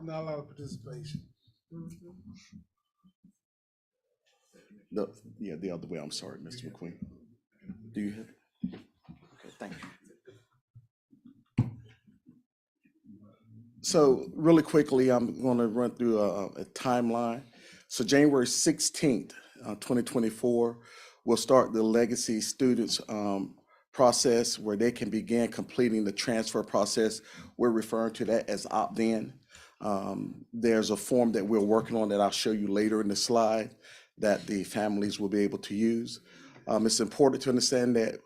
not a lot of participation. The other way, I'm sorry, Mr. McQueen. Do you have? Okay, thank you. So really quickly, I'm going to run through a timeline. So January 16th, 2024, we'll start the legacy students process where they can begin completing the transfer process. We're referring to that as opt-in. There's a form that we're working on that I'll show you later in the slide that the families will be able to use. It's important to understand that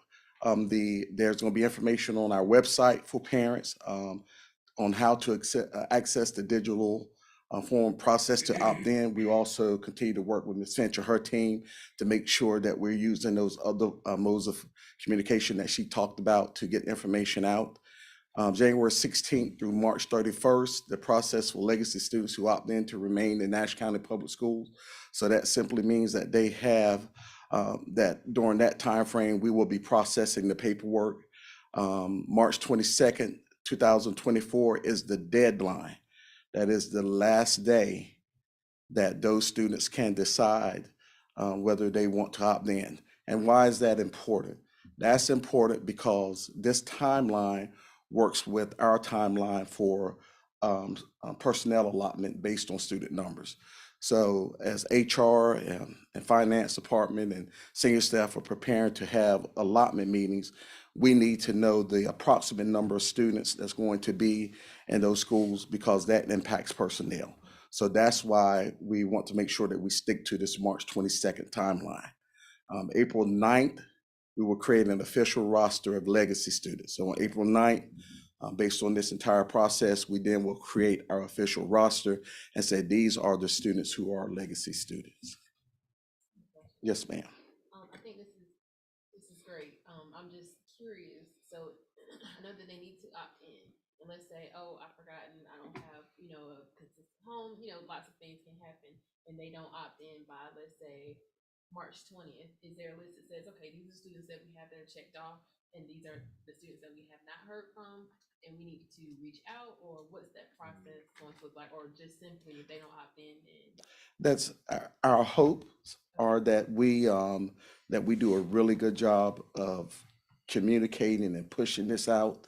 there's going to be information on our website for parents on how to access the digital form process to opt in. We also continue to work with Ms. Finch and her team to make sure that we're using those other modes of communication that she talked about to get information out. January 16th through March 31st, the process for legacy students who opt in to remain in Nash County Public Schools. So that simply means that they have that during that time frame, we will be processing the paperwork. March 22nd, 2024 is the deadline. That is the last day that those students can decide whether they want to opt in. And why is that important? That's important because this timeline works with our timeline for personnel allotment based on student numbers. So as HR and finance department and senior staff are preparing to have allotment meetings, we need to know the approximate number of students that's going to be in those schools because that impacts personnel. So that's why we want to make sure that we stick to this March 22nd timeline. April 9th, we will create an official roster of legacy students. So on April 9th, based on this entire process, we then will create our official roster and say, these are the students who are legacy students. Yes, ma'am. I think this is great. I'm just curious. So I know that they need to opt in. And let's say, oh, I've forgotten, I don't have, a consistent home, lots of things can happen. And they don't opt in by, let's say, March 20th. Is there a list that says, okay, these are students that we have that are checked off, and these are the students that we have not heard from, and we need to reach out? Or what's that process going to look like? Or just simply, if they don't opt in, then That's our hopes are that we do a really good job of communicating and pushing this out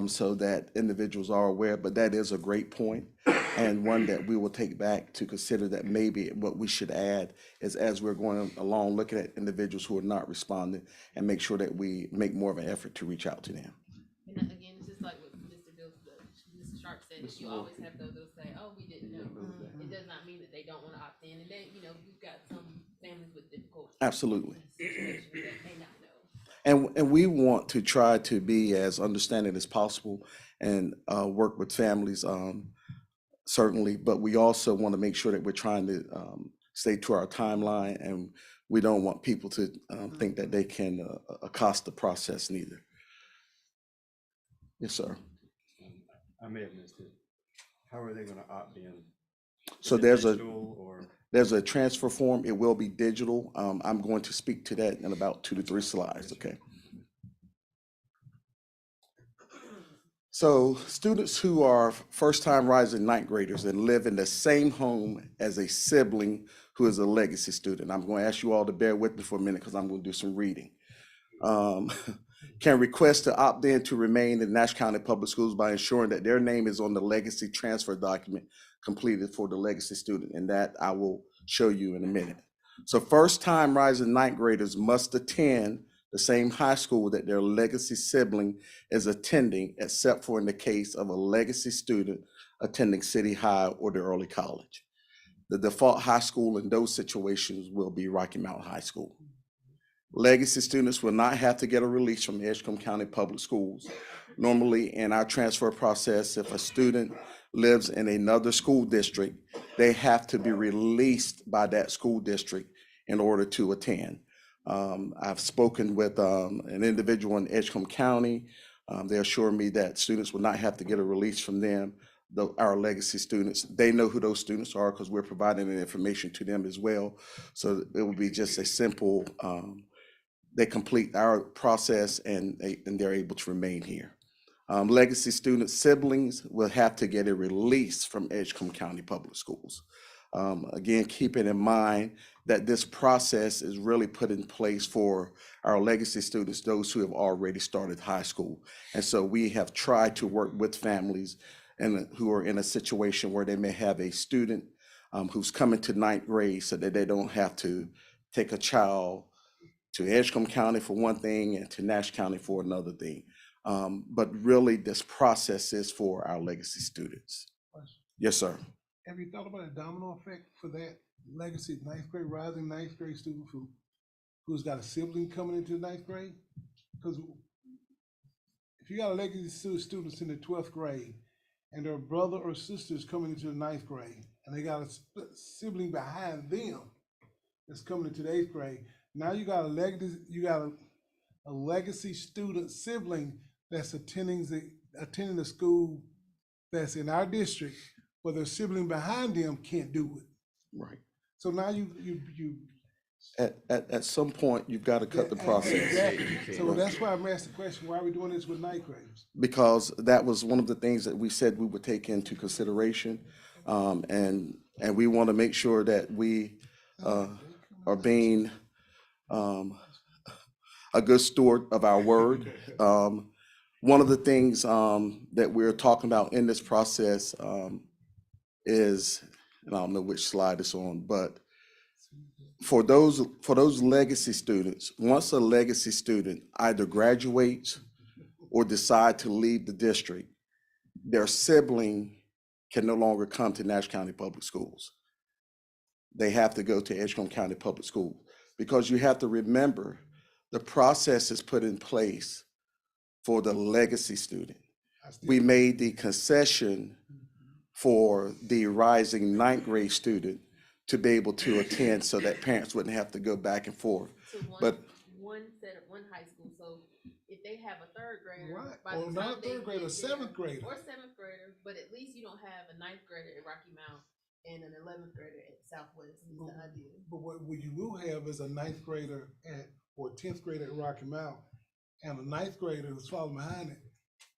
so that individuals are aware. But that is a great point, and one that we will take back to consider that maybe what we should add is as we're going along, looking at individuals who are not responding and make sure that we make more of an effort to reach out to them. and again, it's just like what Mr. Sharp said, you always have those that'll say, oh, we didn't know. It does not mean that they don't want to opt in, and then, you've got some families with difficult Absolutely. situations that may not know. And we want to try to be as understanding as possible and work with families certainly, but we also want to make sure that we're trying to stay to our timeline, and we don't want people to think that they can accost the process neither. Yes, sir. I may have missed it. How are they going to opt in? So Is it there's digital or? There's a transfer form. It will be digital. I'm going to speak to that in about 2 to 3 slides, okay? So students who are first-time rising ninth graders and live in the same home as a sibling who is a legacy student. I'm going to ask you all to bear with me for a minute because I'm going to do some reading. Can request to opt in to remain in Nash County Public Schools by ensuring that their name is on the legacy transfer document completed for the legacy student, and that I will show you in a minute. So first-time rising ninth graders must attend the same high school that their legacy sibling is attending, except for in the case of a legacy student attending City High or the early college. The default high school in those situations will be Rocky Mountain High School. Legacy students will not have to get a release from the Edgecombe County Public Schools. Normally in our transfer process, if a student lives in another school district, they have to be released by that school district in order to attend. I've spoken with an individual in Edgecombe County. They assure me that students will not have to get a release from them. Our legacy students, they know who those students are because we're providing the information to them as well. So it will be just a simple, they complete our process and they're able to remain here. Legacy student siblings will have to get a release from Edgecombe County Public Schools. Again, keeping in mind that this process is really put in place for our legacy students, those who have already started high school. And so we have tried to work with families and who are in a situation where they may have a student who's coming to ninth grade so that they don't have to take a child to Edgecombe County for one thing and to Nash County for another thing. But really, this process is for our legacy students. Yes, sir. Have you thought about a domino effect for that legacy ninth grade, rising ninth grade student who's got a sibling coming into ninth grade? Because if you got a legacy students in the 12th grade and their brother or sister is coming into the ninth grade and they got a sibling behind them that's coming into the 8th grade, now you got a legacy student sibling that's attending the school that's in our district, but their sibling behind them can't do it. Right. So now you At some point, you've got to cut the process. Exactly. So that's why I'm asking the question, why are we doing this with ninth graders? Because that was one of the things that we said we would take into consideration. And we want to make sure that we are being a good steward of our word. One of the things that we're talking about in this process is, and I don't know which slide it's on, but for those legacy students, once a legacy student either graduates or decide to leave the district, their sibling can no longer come to Nash County Public Schools. They have to go to Edgecombe County Public School, because you have to remember the process is put in place for the legacy student. We made the concession for the rising ninth grade student to be able to attend so that parents wouldn't have to go back and forth. So But one high school, so if they have a third grader. Right, by or the time not a they third grader, get seventh there- grader. Or seventh grader, but at least you don't have a ninth grader at Rocky Mount and an 11th grader at Southwest is the idea. But what you will have is a ninth grader or 10th grader at Rocky Mount and a ninth grader who's following behind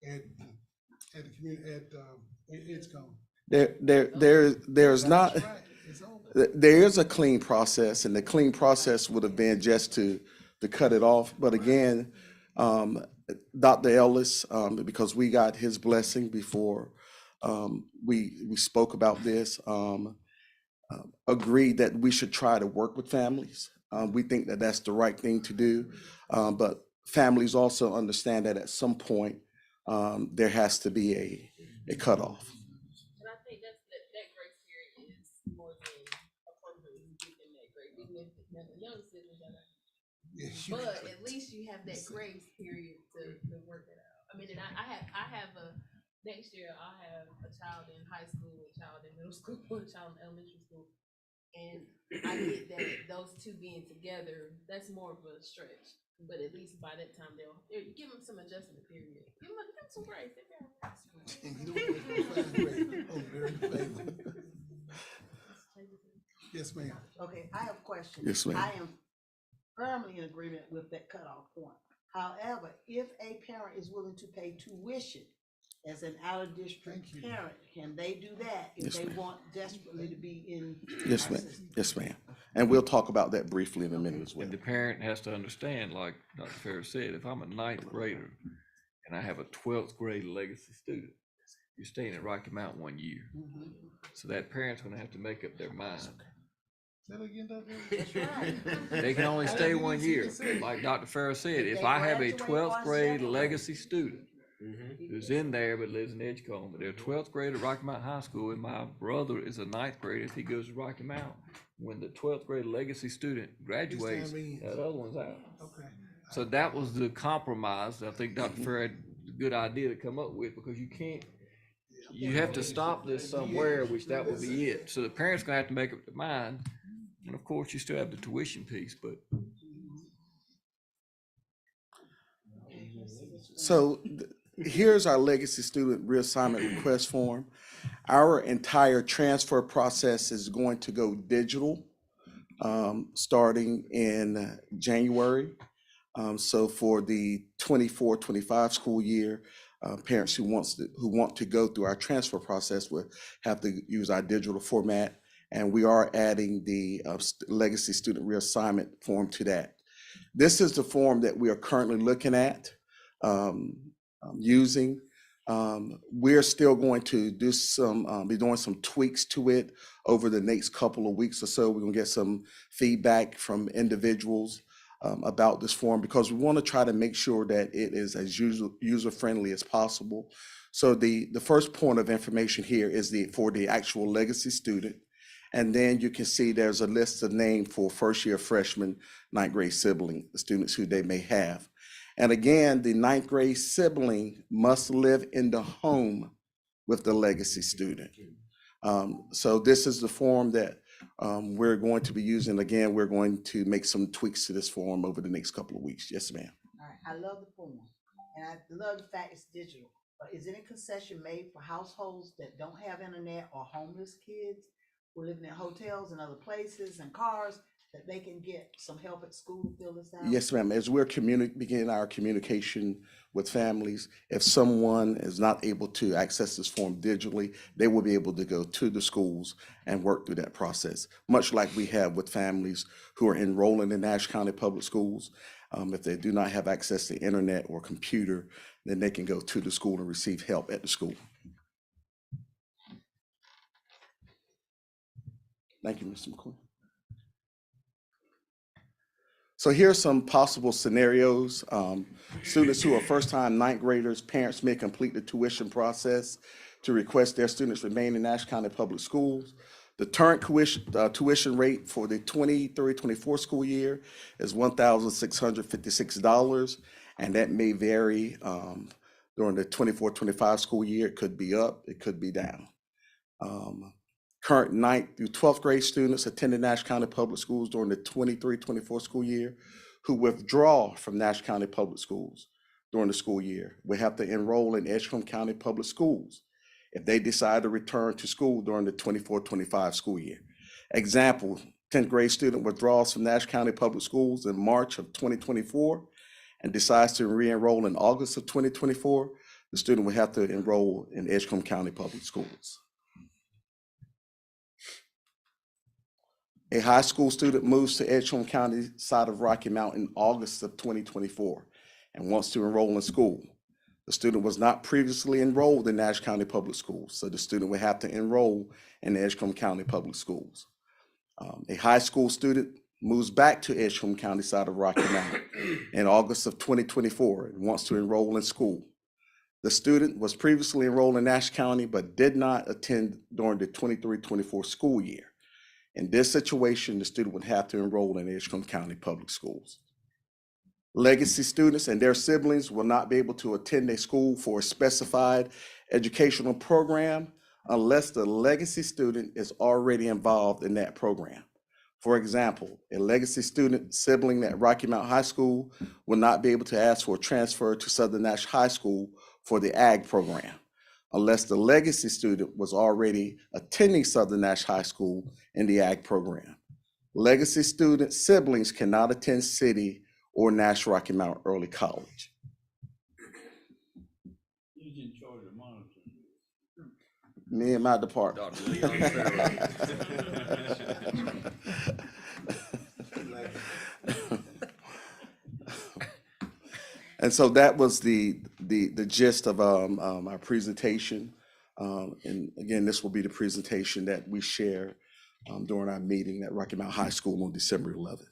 it at the community, at Edgecombe. there's not, That's right. It's over. there is a clean process, and the clean process would have been just to cut it off. But again, Dr. Ellis, because we got his blessing before we spoke about this, agreed that we should try to work with families. We think that that's the right thing to do, but families also understand that at some point there has to be a cutoff. And I think that grace period is more than appropriate to give them that grace, even if the young siblings are not. But at least you have that grace period to work it out. I mean, and I have next year I'll have a child in high school, a child in middle school, a child in elementary school. And I get that those two being together, that's more of a stretch. But at least by that time they'll give them some adjustment period. Give them some grace. Yes, ma'am. Okay, I have a question. Yes, ma'am. I am firmly in agreement with that cutoff point. However, if a parent is willing to pay tuition as an out-of-district parent, can they do that if Yes, they ma'am. want desperately to be in? Yes, our ma'am. system? Yes, ma'am. And we'll talk about that briefly in a minute as well. And the parent has to understand, like Dr. Ferris said, if I'm a ninth grader and I have a 12th grade legacy student, you're staying at Rocky Mount 1 year. So that parent's gonna have to make up their mind. Say that again, Dr. That's right. They can only stay 1 year. Like Dr. Ferris said, if I have a 12th grade legacy student who's in there but lives in Edgecombe, but they're 12th grade at Rocky Mount High School, and my brother is a ninth grader, if he goes to Rocky Mount, when the 12th grade legacy student graduates, that other one's out. Okay. So that was the compromise I think Dr. Ferris had a good idea to come up with, because you have to stop this somewhere, which that would be it. So the parents gonna have to make up their mind, and of course you still have the tuition piece, but. So here's our legacy student reassignment request form. Our entire transfer process is going to go digital starting in January. So for the 24-25 school year, parents who want to go through our transfer process will have to use our digital format. And we are adding the legacy student reassignment form to that. This is the form that we are currently looking at using. We're still going to do be doing some tweaks to it over the next couple of weeks or so. We're gonna get some feedback from individuals about this form, because we want to try to make sure that it is as user-friendly as possible. So the first point of information here is for the actual legacy student. And then you can see there's a list of names for first-year freshman, ninth grade sibling, the students who they may have. And again, the ninth grade sibling must live in the home with the legacy student. So this is the form that we're going to be using. Again, we're going to make some tweaks to this form over the next couple of weeks. Yes, ma'am. All right, I love the form, and I love the fact it's digital. But is any concession made for households that don't have internet or homeless kids who are living in hotels and other places and cars, that they can get some help at school to fill this out? Yes, ma'am. As we're beginning our communication with families, if someone is not able to access this form digitally, they will be able to go to the schools and work through that process, much like we have with families who are enrolling in Nash County Public Schools. If they do not have access to internet or computer, then they can go to the school and receive help at the school. Thank you, Mr. McQueen. So here are some possible scenarios. Students who are first-time ninth graders, parents may complete the tuition process to request their students remain in Nash County Public Schools. The current tuition rate for the 23-24 school year is $1,656, and that may vary during the 24-25 school year. It could be up, it could be down. Current 9th through 12th grade students attending Nash County Public Schools during the 23-24 school year who withdraw from Nash County Public Schools during the school year will have to enroll in Edgecombe County Public Schools if they decide to return to school during the 24-25 school year. Example, 10th grade student withdraws from Nash County Public Schools in March of 2024 and decides to re-enroll in August of 2024, the student will have to enroll in Edgecombe County Public Schools. A high school student moves to Edgecombe County side of Rocky Mount in August of 2024 and wants to enroll in school. The student was not previously enrolled in Nash County Public Schools, so the student would have to enroll in the Edgecombe County Public Schools. A high school student moves back to Edgecombe County side of Rocky Mount in August of 2024 and wants to enroll in school. The student was previously enrolled in Nash County but did not attend during the 23-24 school year. In this situation, the student would have to enroll in Edgecombe County Public Schools. Legacy students and their siblings will not be able to attend a school for a specified educational program unless the legacy student is already involved in that program. For example, a legacy student sibling at Rocky Mount High School will not be able to ask for a transfer to Southern Nash High School for the ag program unless the legacy student was already attending Southern Nash High School in the ag program. Legacy student siblings cannot attend City or Nash Rocky Mount Early College. Who's in charge of monitoring? Me and my department. Dr. Leon Farrell. And so that was the gist of our presentation. And again, this will be the presentation that we share during our meeting at Rocky Mount High School on December 11th.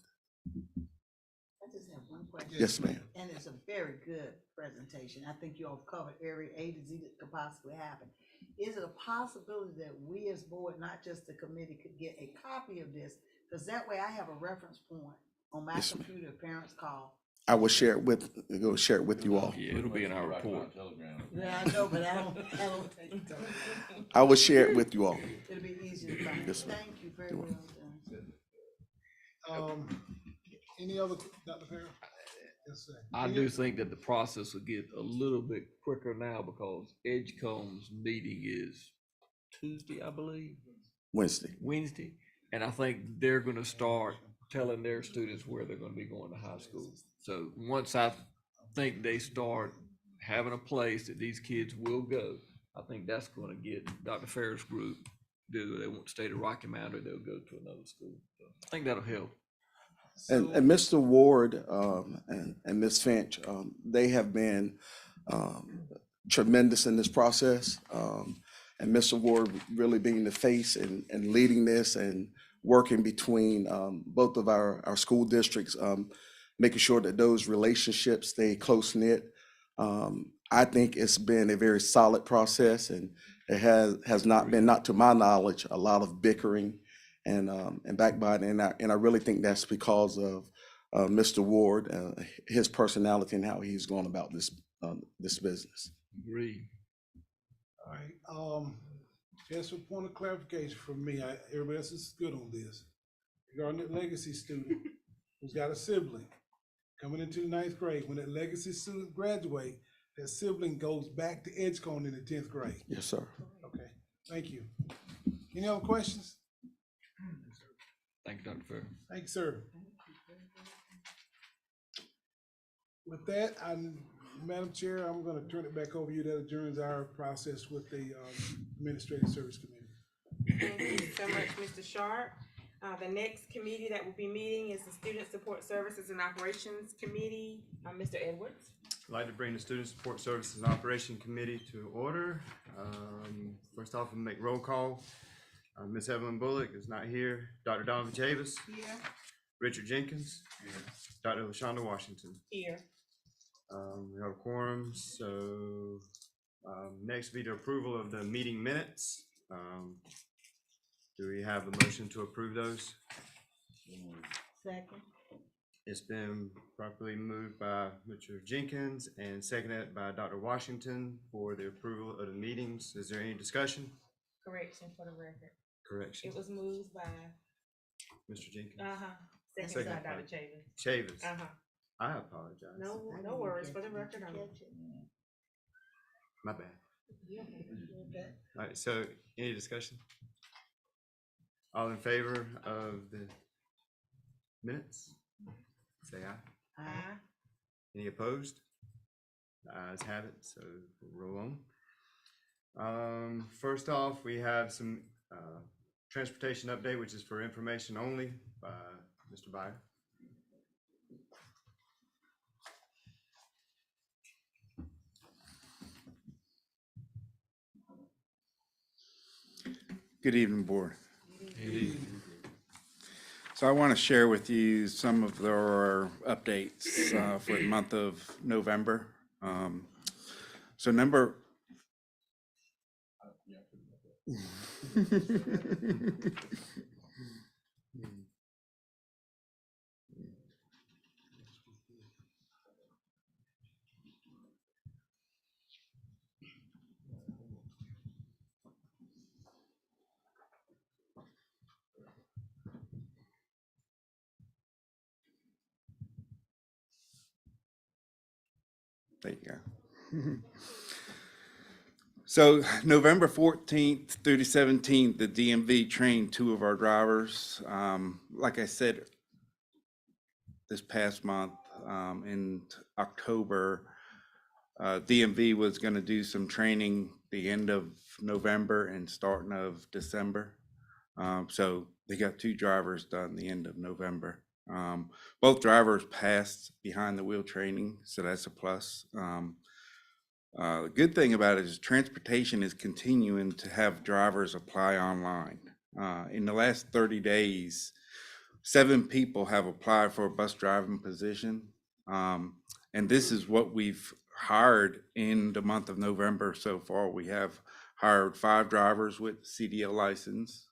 I just have one question. Yes, ma'am. And it's a very good presentation. I think you all covered every A to Z that could possibly happen. Is it a possibility that we as board, not just the committee, could get a copy of this? Because that way I have a reference point on my Yes, ma'am. computer if parents call. I will share it with you all. Yeah, it'll be in our report. Yeah, I know, but I don't take it. I will share it with you all. It'll be easy to find. Yes, ma'am. Thank you very well done. Any other, Dr. Perry? Yes, sir. I do think that the process will get a little bit quicker now because Edgecombe's meeting is Tuesday, I believe. Wednesday. And I think they're gonna start telling their students where they're gonna be going to high school. So once I think they start having a place that these kids will go, I think that's gonna get Dr. Farrell's group, do they want to stay to Rocky Mount or they'll go to another school. So I think that'll help. And Mr. Ward, and Ms. Finch, they have been, tremendous in this process. And Mr. Ward really being the face and leading this and working between, both of our school districts, making sure that those relationships stay close-knit. I think it's been a very solid process, and it has not been, not to my knowledge, a lot of bickering and backbiting. And I really think that's because of Mr. Ward, his personality and how he's going about this business. Agreed. All right, just a point of clarification from me, everybody else is good on this. Regarding that legacy student who's got a sibling coming into the 9th grade, when that legacy student graduate, that sibling goes back to Edgecombe in the 10th grade. Yes, sir. Okay, thank you. Any other questions? Thank you, Dr. Farrell. Thank you, sir. With that, Madam Chair, I'm gonna turn it back over to you. That adjourns our process with the Administrative Service Committee. Thank you so much, Mr. Sharp. The next committee that will be meeting is the Student Support Services and Operations Committee. Mr. Edwards. I'd like to bring the Student Support Services and Operation Committee to order. First off, we'll make roll call. Ms. Evelyn Bullock is not here. Dr. Donovan Chavis. Here. Richard Jenkins. Here. Dr. LaShonda Washington. Here. We have a quorum, so next will be the approval of the meeting minutes. Do we have a motion to approve those? Second. It's been properly moved by Mr. Jenkins and seconded by Dr. Washington for the approval of the meetings. Is there any discussion? Correction for the record. Correction. It was moved by, Mr. Jenkins. second Second by by Dr. Chavis. Chavis. Uh-huh. I apologize. No worries, for the record. My bad. All right, so any discussion? All in favor of the minutes? Say aye. Aye. Any opposed? The ayes have it, so we'll roll on. First off, we have some transportation update, which is for information only by Mr. Byer. Good evening, Board. So I want to share with you some of our updates for the month of November. So number. There you go. So November 14th through the 17th, the DMV trained 2 of our drivers. Like I said, this past month, in October, DMV was going to do some training the end of November and starting of December. So they got 2 drivers done the end of November. Both drivers passed behind the wheel training, so that's a plus. The good thing about it is transportation is continuing to have drivers apply online. In the last 30 days, 7 people have applied for a bus driving position. And this is what we've hired in the month of November so far. We have hired 5 drivers with CDL license,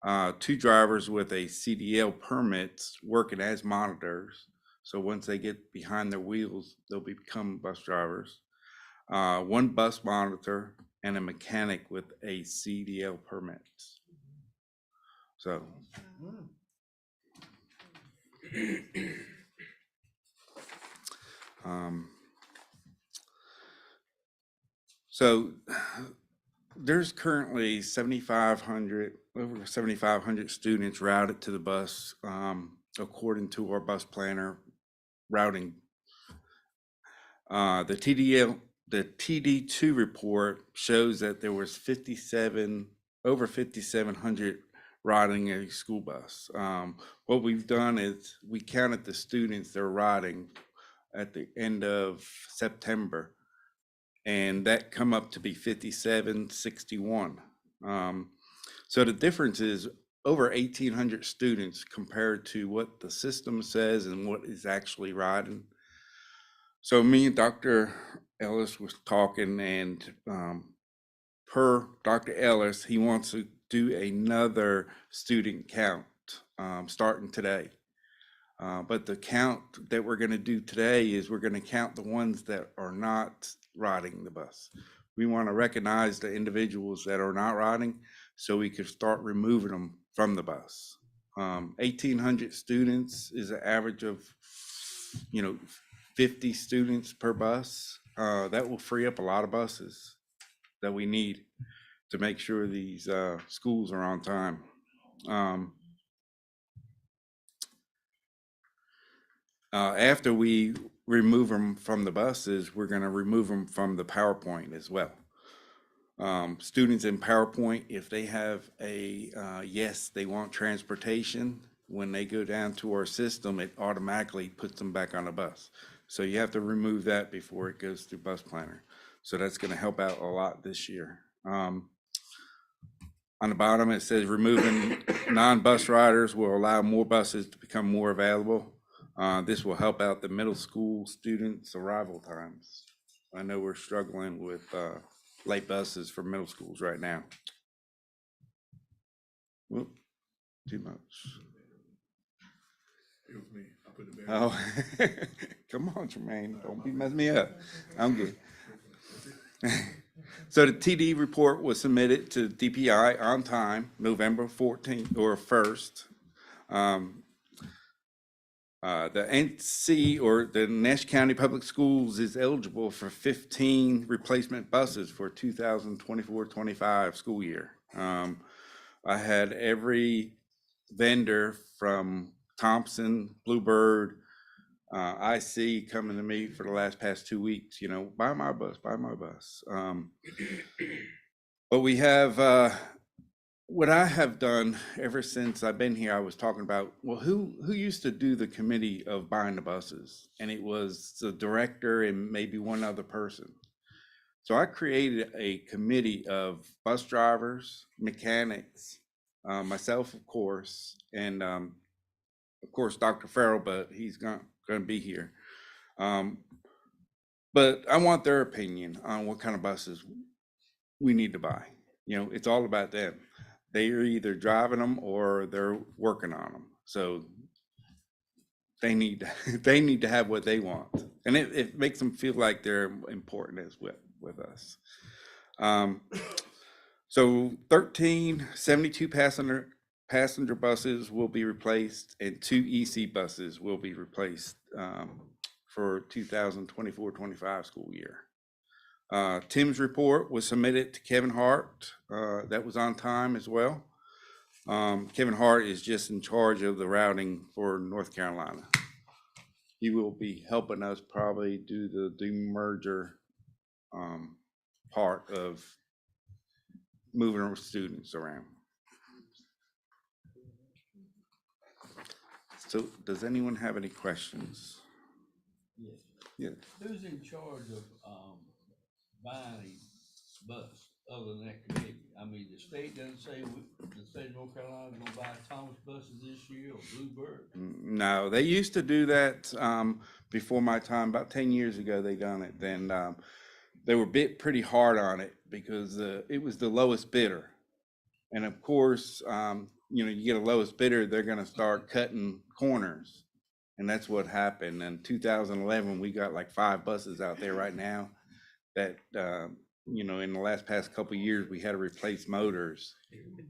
2 drivers with a CDL permit working as monitors. So once they get behind their wheels, they'll become bus drivers. 1 bus monitor and a mechanic with a CDL permit. So. So there's currently over 7,500 students routed to the bus, according to our bus planner routing. The the TD2 report shows that there was over 5,700 riding a school bus. What we've done is we counted the students that are riding at the end of September, and that come up to be 5,761. So the difference is over 1,800 students compared to what the system says and what is actually riding. So me and Dr. Ellis was talking, and per Dr. Ellis, he wants to do another student count starting today. But the count that we're going to do today is we're going to count the ones that are not riding the bus. We want to recognize the individuals that are not riding so we can start removing them from the bus. 1,800 students is an average of, 50 students per bus. That will free up a lot of buses that we need to make sure these schools are on time. After we remove them from the buses, we're going to remove them from the PowerPoint as well. Students in PowerPoint, if they have a yes, they want transportation, when they go down to our system, it automatically puts them back on a bus. So you have to remove that before it goes through Bus Planner. So that's going to help out a lot this year. On the bottom, it says removing non-bus riders will allow more buses to become more available. This will help out the middle school students' arrival times. I know we're struggling with late buses for middle schools right now. Whoop, too much. Oh, come on, Jermaine, don't be messing me up. I'm good. So the TD report was submitted to DPI on time, November 14th or 1st. The NC, or the Nash County Public Schools, is eligible for 15 replacement buses for 2024-25 school year. I had every vendor from Thompson, Bluebird, IC coming to me for the past 2 weeks, buy my bus, buy my bus. But we have, what I have done ever since I've been here, I was talking about, well, who used to do the committee of buying the buses? And it was the director and maybe one other person. So I created a committee of bus drivers, mechanics, myself, of course, and of course, Dr. Farrell, but he's going to be here. But I want their opinion on what kind of buses we need to buy. It's all about them. They are either driving them or they're working on them. So they need to have what they want. And it makes them feel like they're important as well with us. So 13 72 passenger buses will be replaced, and 2 EC buses will be replaced for 2024-25 school year. Tim's report was submitted to Kevin Hart. That was on time as well. Kevin Hart is just in charge of the routing for North Carolina. He will be helping us probably do the demerger part of moving our students around. So does anyone have any questions? Yes. Yeah. Who's in charge of buying bus other than that committee? I mean, the state doesn't say the state of North Carolina is gonna buy Thomas buses this year or Bluebird. No, they used to do that before my time. About 10 years ago, they done it. Then they were bit pretty hard on it because it was the lowest bidder. And of course, you get a lowest bidder, they're going to start cutting corners. And that's what happened. In 2011, we got like 5 buses out there right now that, in the past couple of years, we had to replace motors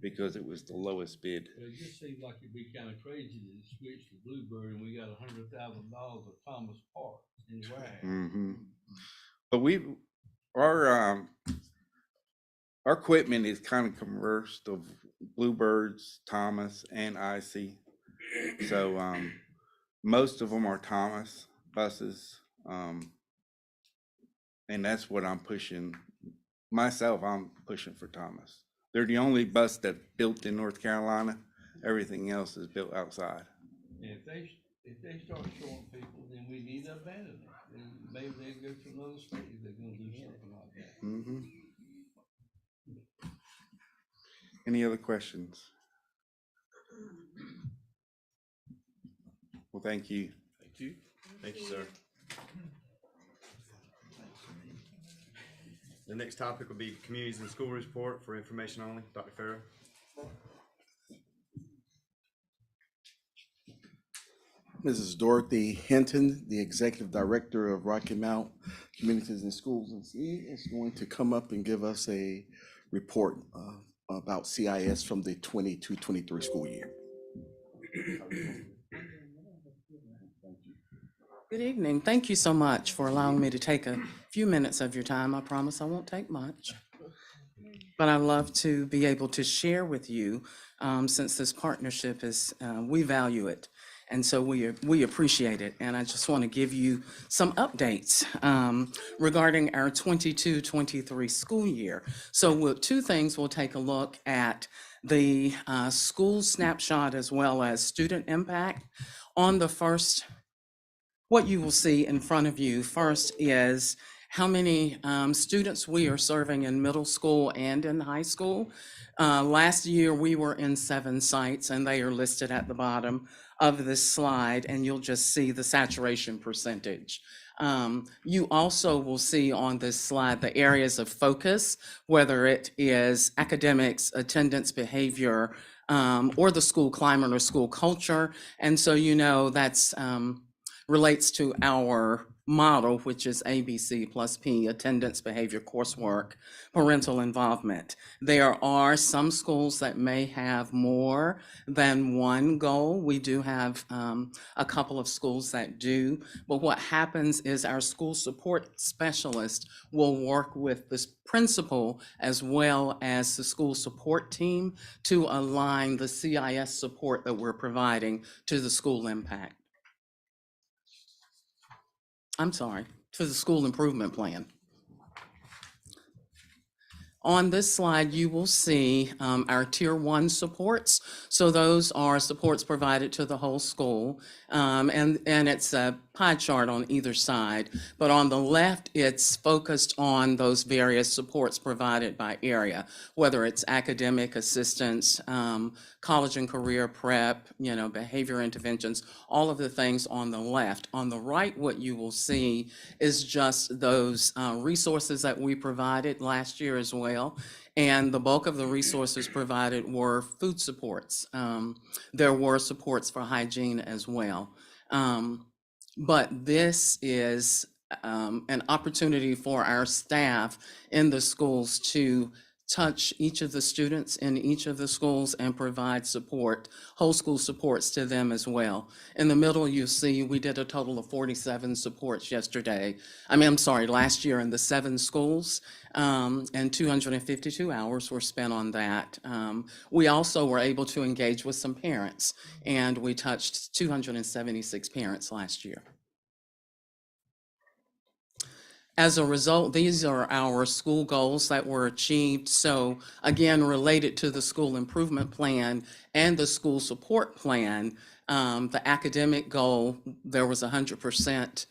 because it was the lowest bid. It just seems like it'd be kind of crazy to switch to Bluebird and we got $100,000 of Thomas parts in the warehouse. Mm-hmm. But our equipment is kind of conversed of Bluebirds, Thomas, and IC. So most of them are Thomas buses. And that's what I'm pushing. Myself, I'm pushing for Thomas. They're the only bus that's built in North Carolina. Everything else is built outside. And if they start showing people, then we need to abandon it. Then maybe they go to another state if they're gonna do something like that. Mhm. Any other questions? Well, thank you. Thank you. Thank you, sir. The next topic will be communities and school report for information only. Dr. Farrow. Mrs. Dorothy Hinton, the Executive Director of Rocky Mount Communities and Schools, and she is going to come up and give us a report about CIS from the 22-23 school year. Good evening. Thank you so much for allowing me to take a few minutes of your time. I promise I won't take much. But I'd love to be able to share with you, since this partnership is, we value it. And so we appreciate it. And I just want to give you some updates regarding our 22-23 school year. So two things, we'll take a look at the school snapshot as well as student impact. On the first, what you will see in front of you first is how many students we are serving in middle school and in high school. Last year, we were in 7 sites, and they are listed at the bottom of this slide, and you'll just see the saturation percentage. You also will see on this slide the areas of focus, whether it is academics, attendance, behavior, or the school climate or school culture. And so, you know, that's relates to our model, which is ABC plus P, attendance, behavior, coursework, parental involvement. There are some schools that may have more than one goal. We do have a couple of schools that do, but what happens is our school support specialist will work with the principal as well as the school support team to align the CIS support that we're providing to the school impact. To the school improvement plan. On this slide, you will see our Tier 1 supports. So those are supports provided to the whole school. And it's a pie chart on either side. But on the left, it's focused on those various supports provided by area, whether it's academic assistance, college and career prep, you know, behavior interventions, all of the things on the left. On the right, what you will see is just those resources that we provided last year as well. And the bulk of the resources provided were food supports. There were supports for hygiene as well. But this is an opportunity for our staff in the schools to touch each of the students in each of the schools and provide support, whole school supports to them as well. In the middle, you see we did a total of 47 supports last year in the 7 schools, and 252 hours were spent on that. We also were able to engage with some parents, and we touched 276 parents last year. As a result, these are our school goals that were achieved. So again, related to the school improvement plan and the school support plan, the academic goal, there was 100%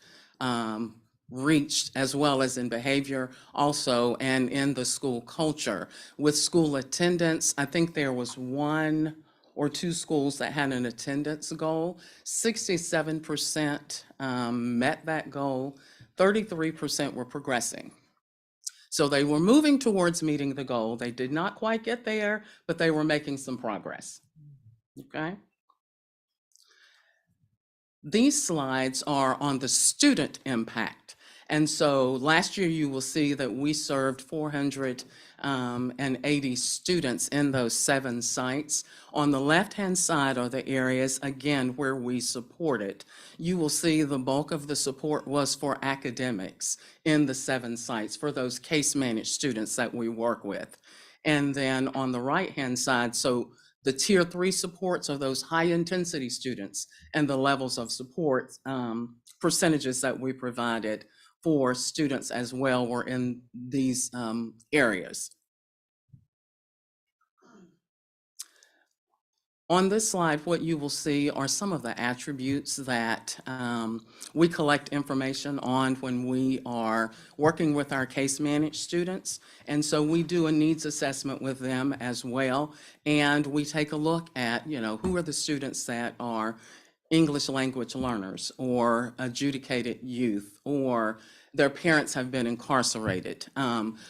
reached, as well as in behavior also, and in the school culture. With school attendance, I think there was 1 or 2 schools that had an attendance goal. 67% met that goal. 33% were progressing. So they were moving towards meeting the goal. They did not quite get there, but they were making some progress. Okay. These slides are on the student impact. And so last year you will see that we served 480 students in those 7 sites. On the left-hand side are the areas, again, where we supported. You will see the bulk of the support was for academics in the 7 sites, for those case-managed students that we work with. And then on the right-hand side, so the Tier 3 supports are those high-intensity students, and the levels of support percentages that we provided for students as well were in these areas. On this slide, what you will see are some of the attributes that we collect information on when we are working with our case managed students. And so we do a needs assessment with them as well. And we take a look at, who are the students that are English language learners or adjudicated youth, or their parents have been incarcerated.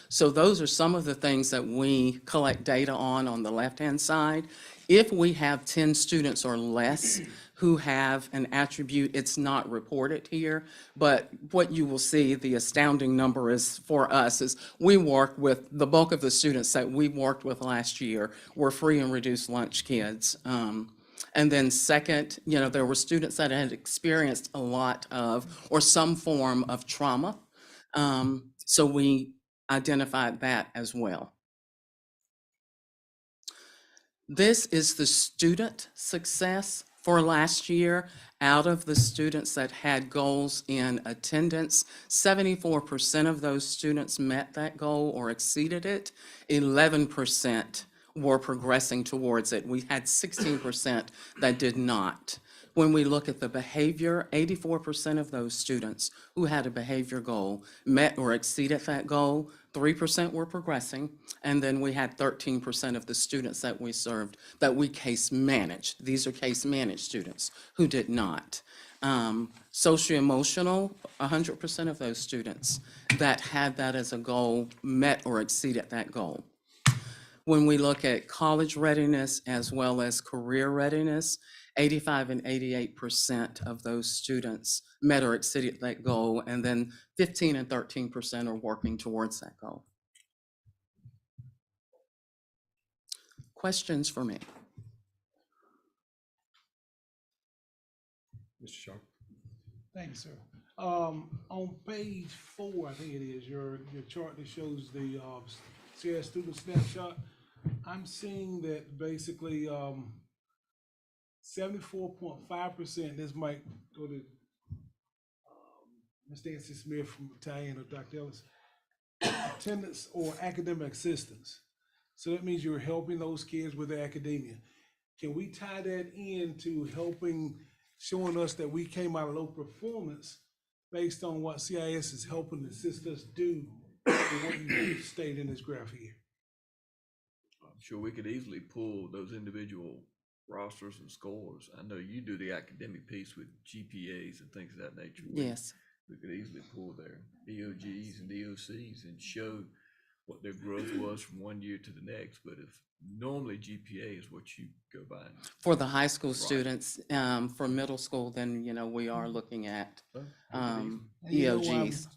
So those are some of the things that we collect data on the left-hand side. If we have 10 students or less who have an attribute, it's not reported here, but what you will see, the astounding number is for us is we work with, the bulk of the students that we worked with last year were free and reduced lunch kids. And then second, there were students that had experienced a lot of, or some form of trauma. So we identified that as well. This is the student success for last year. Out of the students that had goals in attendance, 74% of those students met that goal or exceeded it. 11% were progressing towards it. We had 16% that did not. When we look at the behavior, 84% of those students who had a behavior goal met or exceeded that goal. 3% were progressing, and then we had 13% of the students that we served that we case managed. These are case managed students who did not. Socio-emotional, 100% of those students that had that as a goal met or exceeded that goal. When we look at college readiness as well as career readiness, 85 and 88% of those students met or exceeded that goal, and then 15 and 13% are working towards that goal. Questions for me? Mr. Sharp? Thank you, sir. On page 4, I think it is, your chart that shows the CS student snapshot, I'm seeing that basically 74.5%, this might go to Ms. Nancy Smith from Italian or Dr. Ellis, attendance or academic assistance. So that means you're helping those kids with their academia. Can we tie that into helping, showing us that we came out of low performance based on what CIS is helping assist us do for what you stated in this graph here? I'm sure we could easily pull those individual rosters and scores. I know you do the academic piece with GPAs and things of that nature. Yes. We could easily pull their DOGs and DOCs and show what their growth was from one year to the next. But if normally GPA is what you go by. For the high school students, for middle school, then, we are looking at EOGs.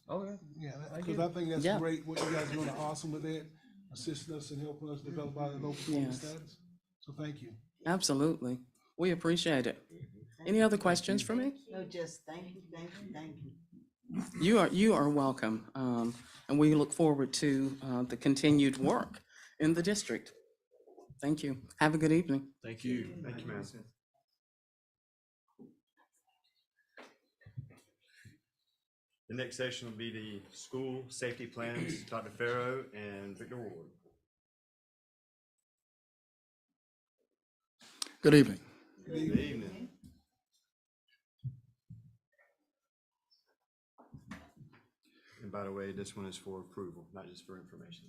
Yeah, because I think that's great, what you guys are doing, awesome with that, assisting us and helping us develop our low performance status. So thank you. Absolutely. We appreciate it. Any other questions for me? No, just thank you. You are welcome. And we look forward to the continued work in the district. Thank you. Have a good evening. Thank you. Thank you, ma'am. The next session will be the school safety plans, Dr. Farrow and Victor Ward. Good evening. Good evening. And by the way, this one is for approval, not just for information.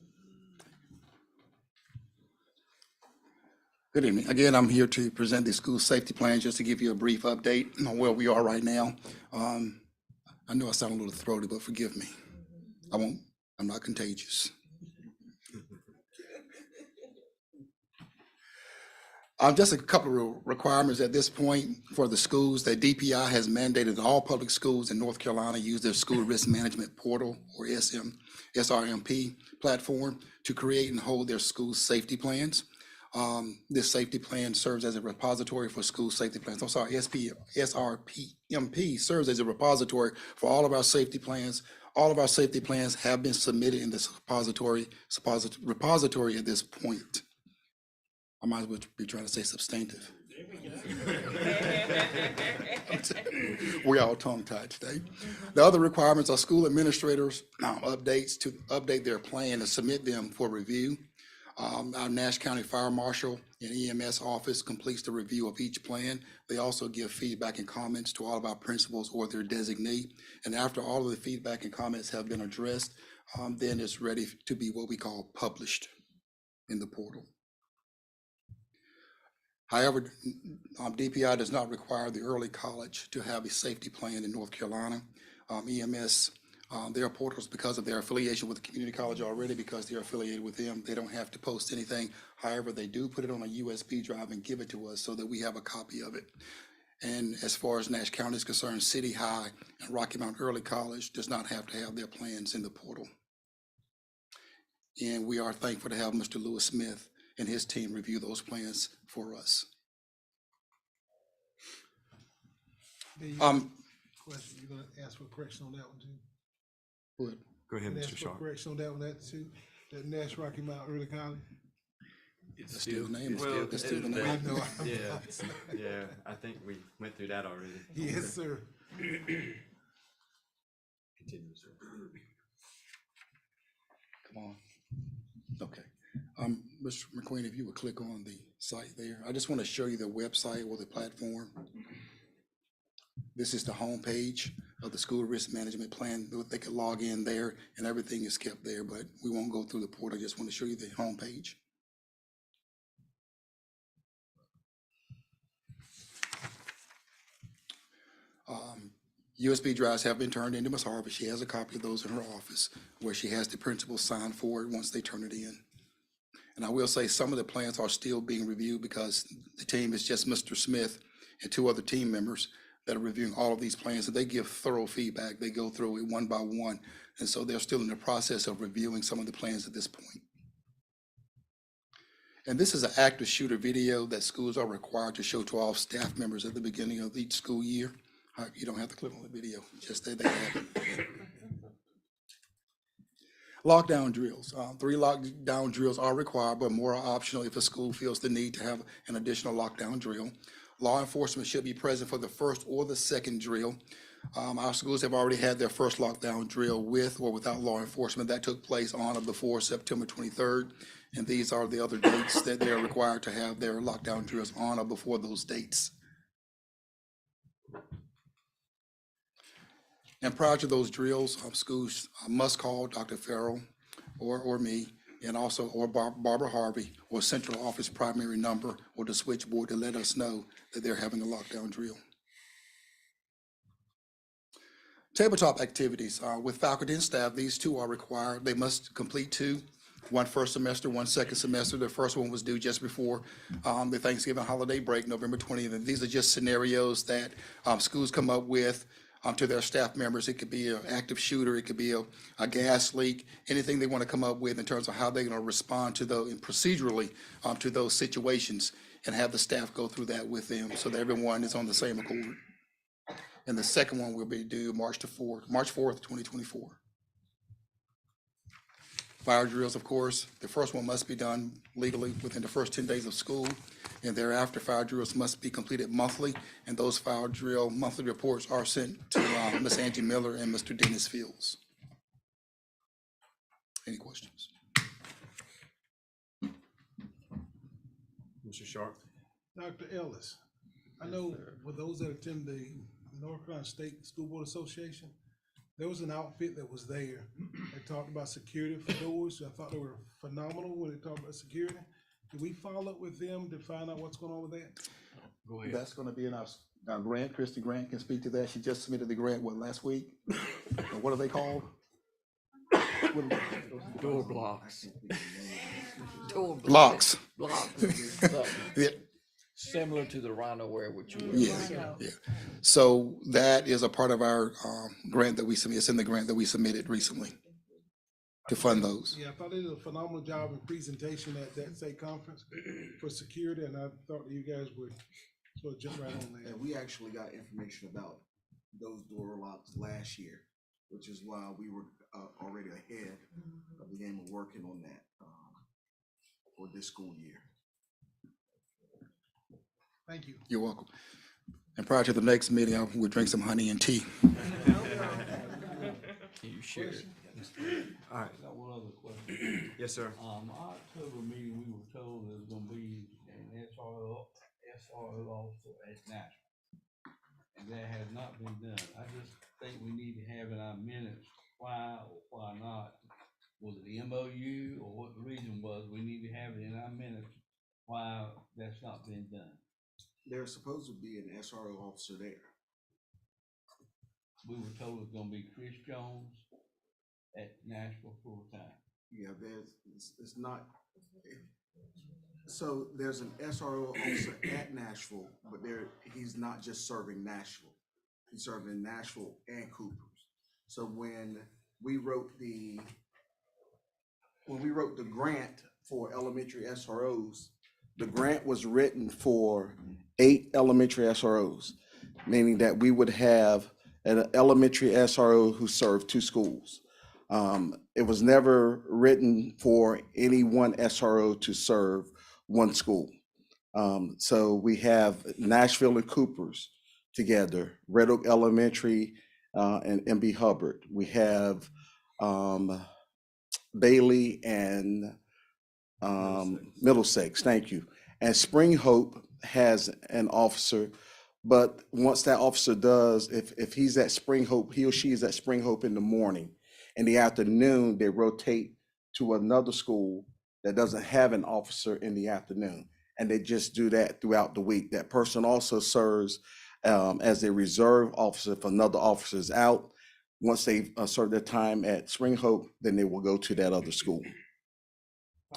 Good evening. Again, I'm here to present the school safety plan, just to give you a brief update on where we are right now. I know I sound a little throaty, but forgive me. I'm not contagious. Just a couple of requirements at this point for the schools. That DPI has mandated that all public schools in North Carolina use their school risk management portal, or SRMP platform, to create and hold their school safety plans. This safety plan serves as a repository for school safety plans. I'm sorry, SRMP serves as a repository for all of our safety plans. All of our safety plans have been submitted in this repository at this point. I might as well be trying to say substantive. tongue-tied. We all tongue-tied today. The other requirements are school administrators updates to update their plan and submit them for review. Our Nash County Fire Marshal and EMS office completes the review of each plan. They also give feedback and comments to all of our principals or their designee. And after all of the feedback and comments have been addressed, then it's ready to be what we call published in the portal. However, DPI does not require the early college to have a safety plan in North Carolina. EMS, their portals, because of their affiliation with the community college already, because they're affiliated with them, they don't have to post anything. However, they do put it on a USB drive and give it to us so that we have a copy of it. And as far as Nash County is concerned, City High and Rocky Mount Early College does not have to have their plans in the portal. And we are thankful to have Mr. Lewis Smith and his team review those plans for us. Question, you're gonna ask for correction on that one too? What? Go ahead, Gonna Mr. ask for Sharp. correction on that one, that too, that Nash Rocky Mount Early College? That's still the name. Well, That's still the name. I know. Yeah, yeah, I think we went through that already. Yes, sir. Continue, sir. Come on. Okay. Mr. McQueen, if you would click on the site there, I just want to show you the website or the platform. This is the homepage of the school risk management plan. They could log in there and everything is kept there, but we won't go through the portal. I just want to show you the homepage. USB drives have been turned into Ms. Harvey. She has a copy of those in her office where she has the principal sign for it once they turn it in. And I will say some of the plans are still being reviewed because the team is just Mr. Smith and two other team members that are reviewing all of these plans, and they give thorough feedback. They go through it one by one. And so they're still in the process of reviewing some of the plans at this point. And this is an active shooter video that schools are required to show to all staff members at the beginning of each school year. You don't have to click on the video, just that they have it. Lockdown drills. 3 lockdown drills are required, but more are optional if a school feels the need to have an additional lockdown drill. Law enforcement should be present for the first or the second drill. Our schools have already had their first lockdown drill with or without law enforcement. That took place on or before September 23rd. And these are the other dates that they are required to have their lockdown drills on or before those dates. And prior to those drills, schools must call Dr. Farrell or me, and also or Barbara Harvey or central office primary number or the switchboard to let us know that they're having a lockdown drill. Tabletop activities with faculty and staff, these two are required. They must complete 2, one first semester, one second semester. The first one was due just before the Thanksgiving holiday break, November 20th. And these are just scenarios that schools come up with to their staff members. It could be an active shooter, it could be a gas leak, anything they want to come up with in terms of how they're going to respond to those procedurally to those situations, and have the staff go through that with them so that everyone is on the same accord. And the second one will be due March 4th, 2024. Fire drills, of course, the first one must be done legally within the first 10 days of school, and thereafter fire drills must be completed monthly, and those fire drill monthly reports are sent to Ms. Angie Miller and Mr. Dennis Fields. Any questions? Mr. Sharp? Dr. Ellis, I know for those that attend the North Carolina State School Board Association, there was an outfit that was there that talked about security for doors. I thought they were phenomenal when they talked about security. Did we follow up with them to find out what's going on with that? Go ahead. That's going to be in our grant. Christy Grant can speak to that. She just submitted the grant, last week? What are they called? Door blocks. Locks. Blocks. Yeah. Similar to the Rhino-Wear, which you. Yeah. So that is a part of our grant that we submitted. It's in the grant that we submitted recently to fund those. Yeah, I thought they did a phenomenal job in presentation at that state conference for security, and I thought that you guys would sort of jump right on that. And we actually got information about those door locks last year, which is why we were already ahead of the game of working on that for this school year. Thank you. You're welcome. And prior to the next meeting, I will drink some honey and tea. You should. All right. I got one other question. Yes, sir. Our October meeting, we were told there's gonna be an SRO officer at Nashville. And that has not been done. I just think we need to have in our minutes why or why not. Was it the MOU or what the reason was? We need to have it in our minutes why that's not been done. There's supposed to be an SRO officer there. We were told it's gonna be Chris Jones at Nashville full-time. Yeah, it's not, so there's an SRO officer at Nashville, but he's not just serving Nashville. He's serving in Nashville and Coopers. So when we wrote the grant for elementary SROs, the grant was written for 8 elementary SROs, meaning that we would have an elementary SRO who served 2 schools. It was never written for any one SRO to serve 1 school. So we have Nashville and Coopers together, Red Oak Elementary and MB Hubbard. We have Bailey and Middlesex, thank you. And Spring Hope has an officer, but once that officer does, if he's at Spring Hope, he or she is at Spring Hope in the morning. In the afternoon, they rotate to another school that doesn't have an officer in the afternoon. And they just do that throughout the week. That person also serves as a reserve officer if another officer is out. Once they serve their time at Spring Hope, then they will go to that other school.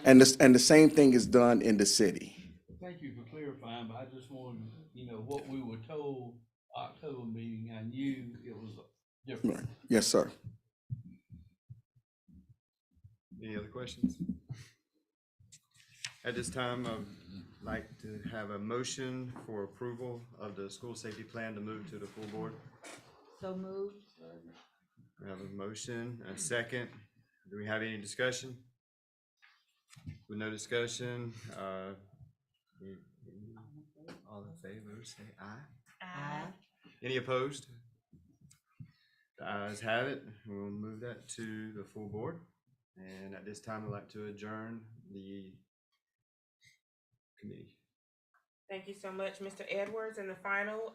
And the same thing is done in the city. Thank you for clarifying, but I just wanted, what we were told October meeting, I knew it was different. Right. Yes, sir. Any other questions? At this time, I'd like to have a motion for approval of the school safety plan to move to the full board. So moved. We have a motion, a second. Do we have any discussion? With no discussion, all in favor, say aye. Aye. Any opposed? The ayes have it. We'll move that to the full board. And at this time, I'd like to adjourn the committee. Thank you so much, Mr. Edwards. And the final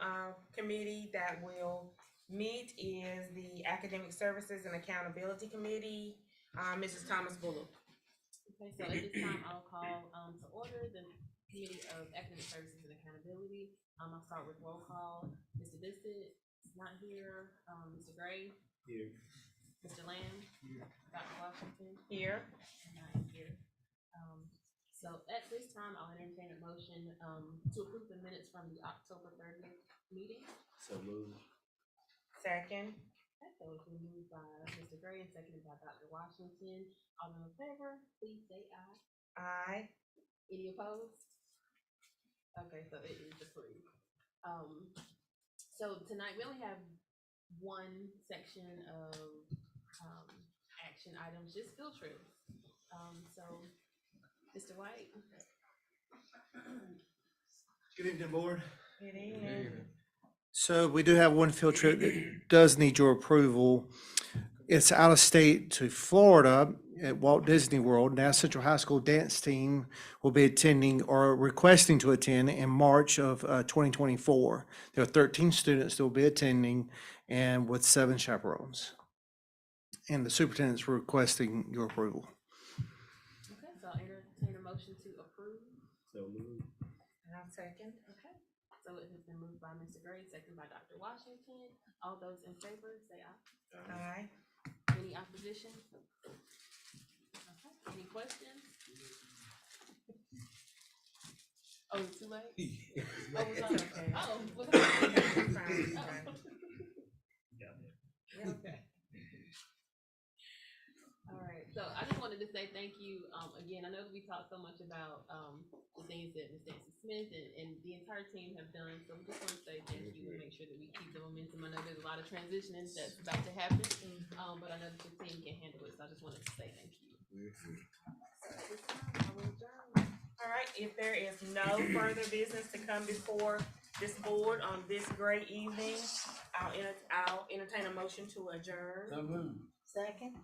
committee that will meet is the Academic Services and Accountability Committee. Mrs. Thomas Bullock. Okay, so at this time, I'll call to order the Committee of Academic Services and Accountability. I'll start with roll call. Mr. Bissett is not here. Mr. Gray? Here. Mr. Lamb? Here. Dr. Washington? Here. And I am here. So at this time, I'll entertain a motion to approve the minutes from the October 30th meeting. So moved. Second. Okay, so it's been moved by Mr. Gray and seconded by Dr. Washington. All in favor, please say aye. Aye. Any opposed? Okay, so it is approved. So tonight we only have one section of action items, just field trips. So, Mr. White. Good evening, board. Good evening. So we do have one field trip that does need your approval. It's out of state to Florida at Walt Disney World. Now Central High School dance team will be attending or requesting to attend in March of 2024. There are 13 students that will be attending and with 7 chaperones. And the superintendent's requesting your approval. Okay, so I'll entertain a motion to approve. So moved. And I'll second. Okay, so it has been moved by Mr. Gray, seconded by Dr. Washington. All those in favor, say aye. Aye. Any opposition? Okay, any questions? Oh, it's too late? Oh, was I, Okay. oh, was You're I? fine, you're fine. Okay. All right, so I just wanted to say thank you. Again, I know we talked so much about the things that Ms. Nancy Smith and the entire team have done. So we just want to say thank you and make sure that we keep the momentum. I know there's a lot of transitioning that's about to happen, but I know that the team can handle it. So I just wanted to say thank you. So at this time, I will adjourn. All right, if there is no further business to come before this board on this great evening. I'll entertain a motion to adjourn. So moved. Second?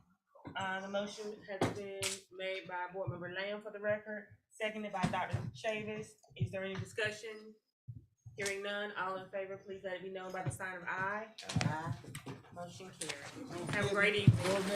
The motion has been made by Board Member Lamb for the record, seconded by Dr. Chavis. Is there any discussion? Hearing none, all in favor, please let it be known by the sign of aye. Aye. Motion carried. Have a great evening.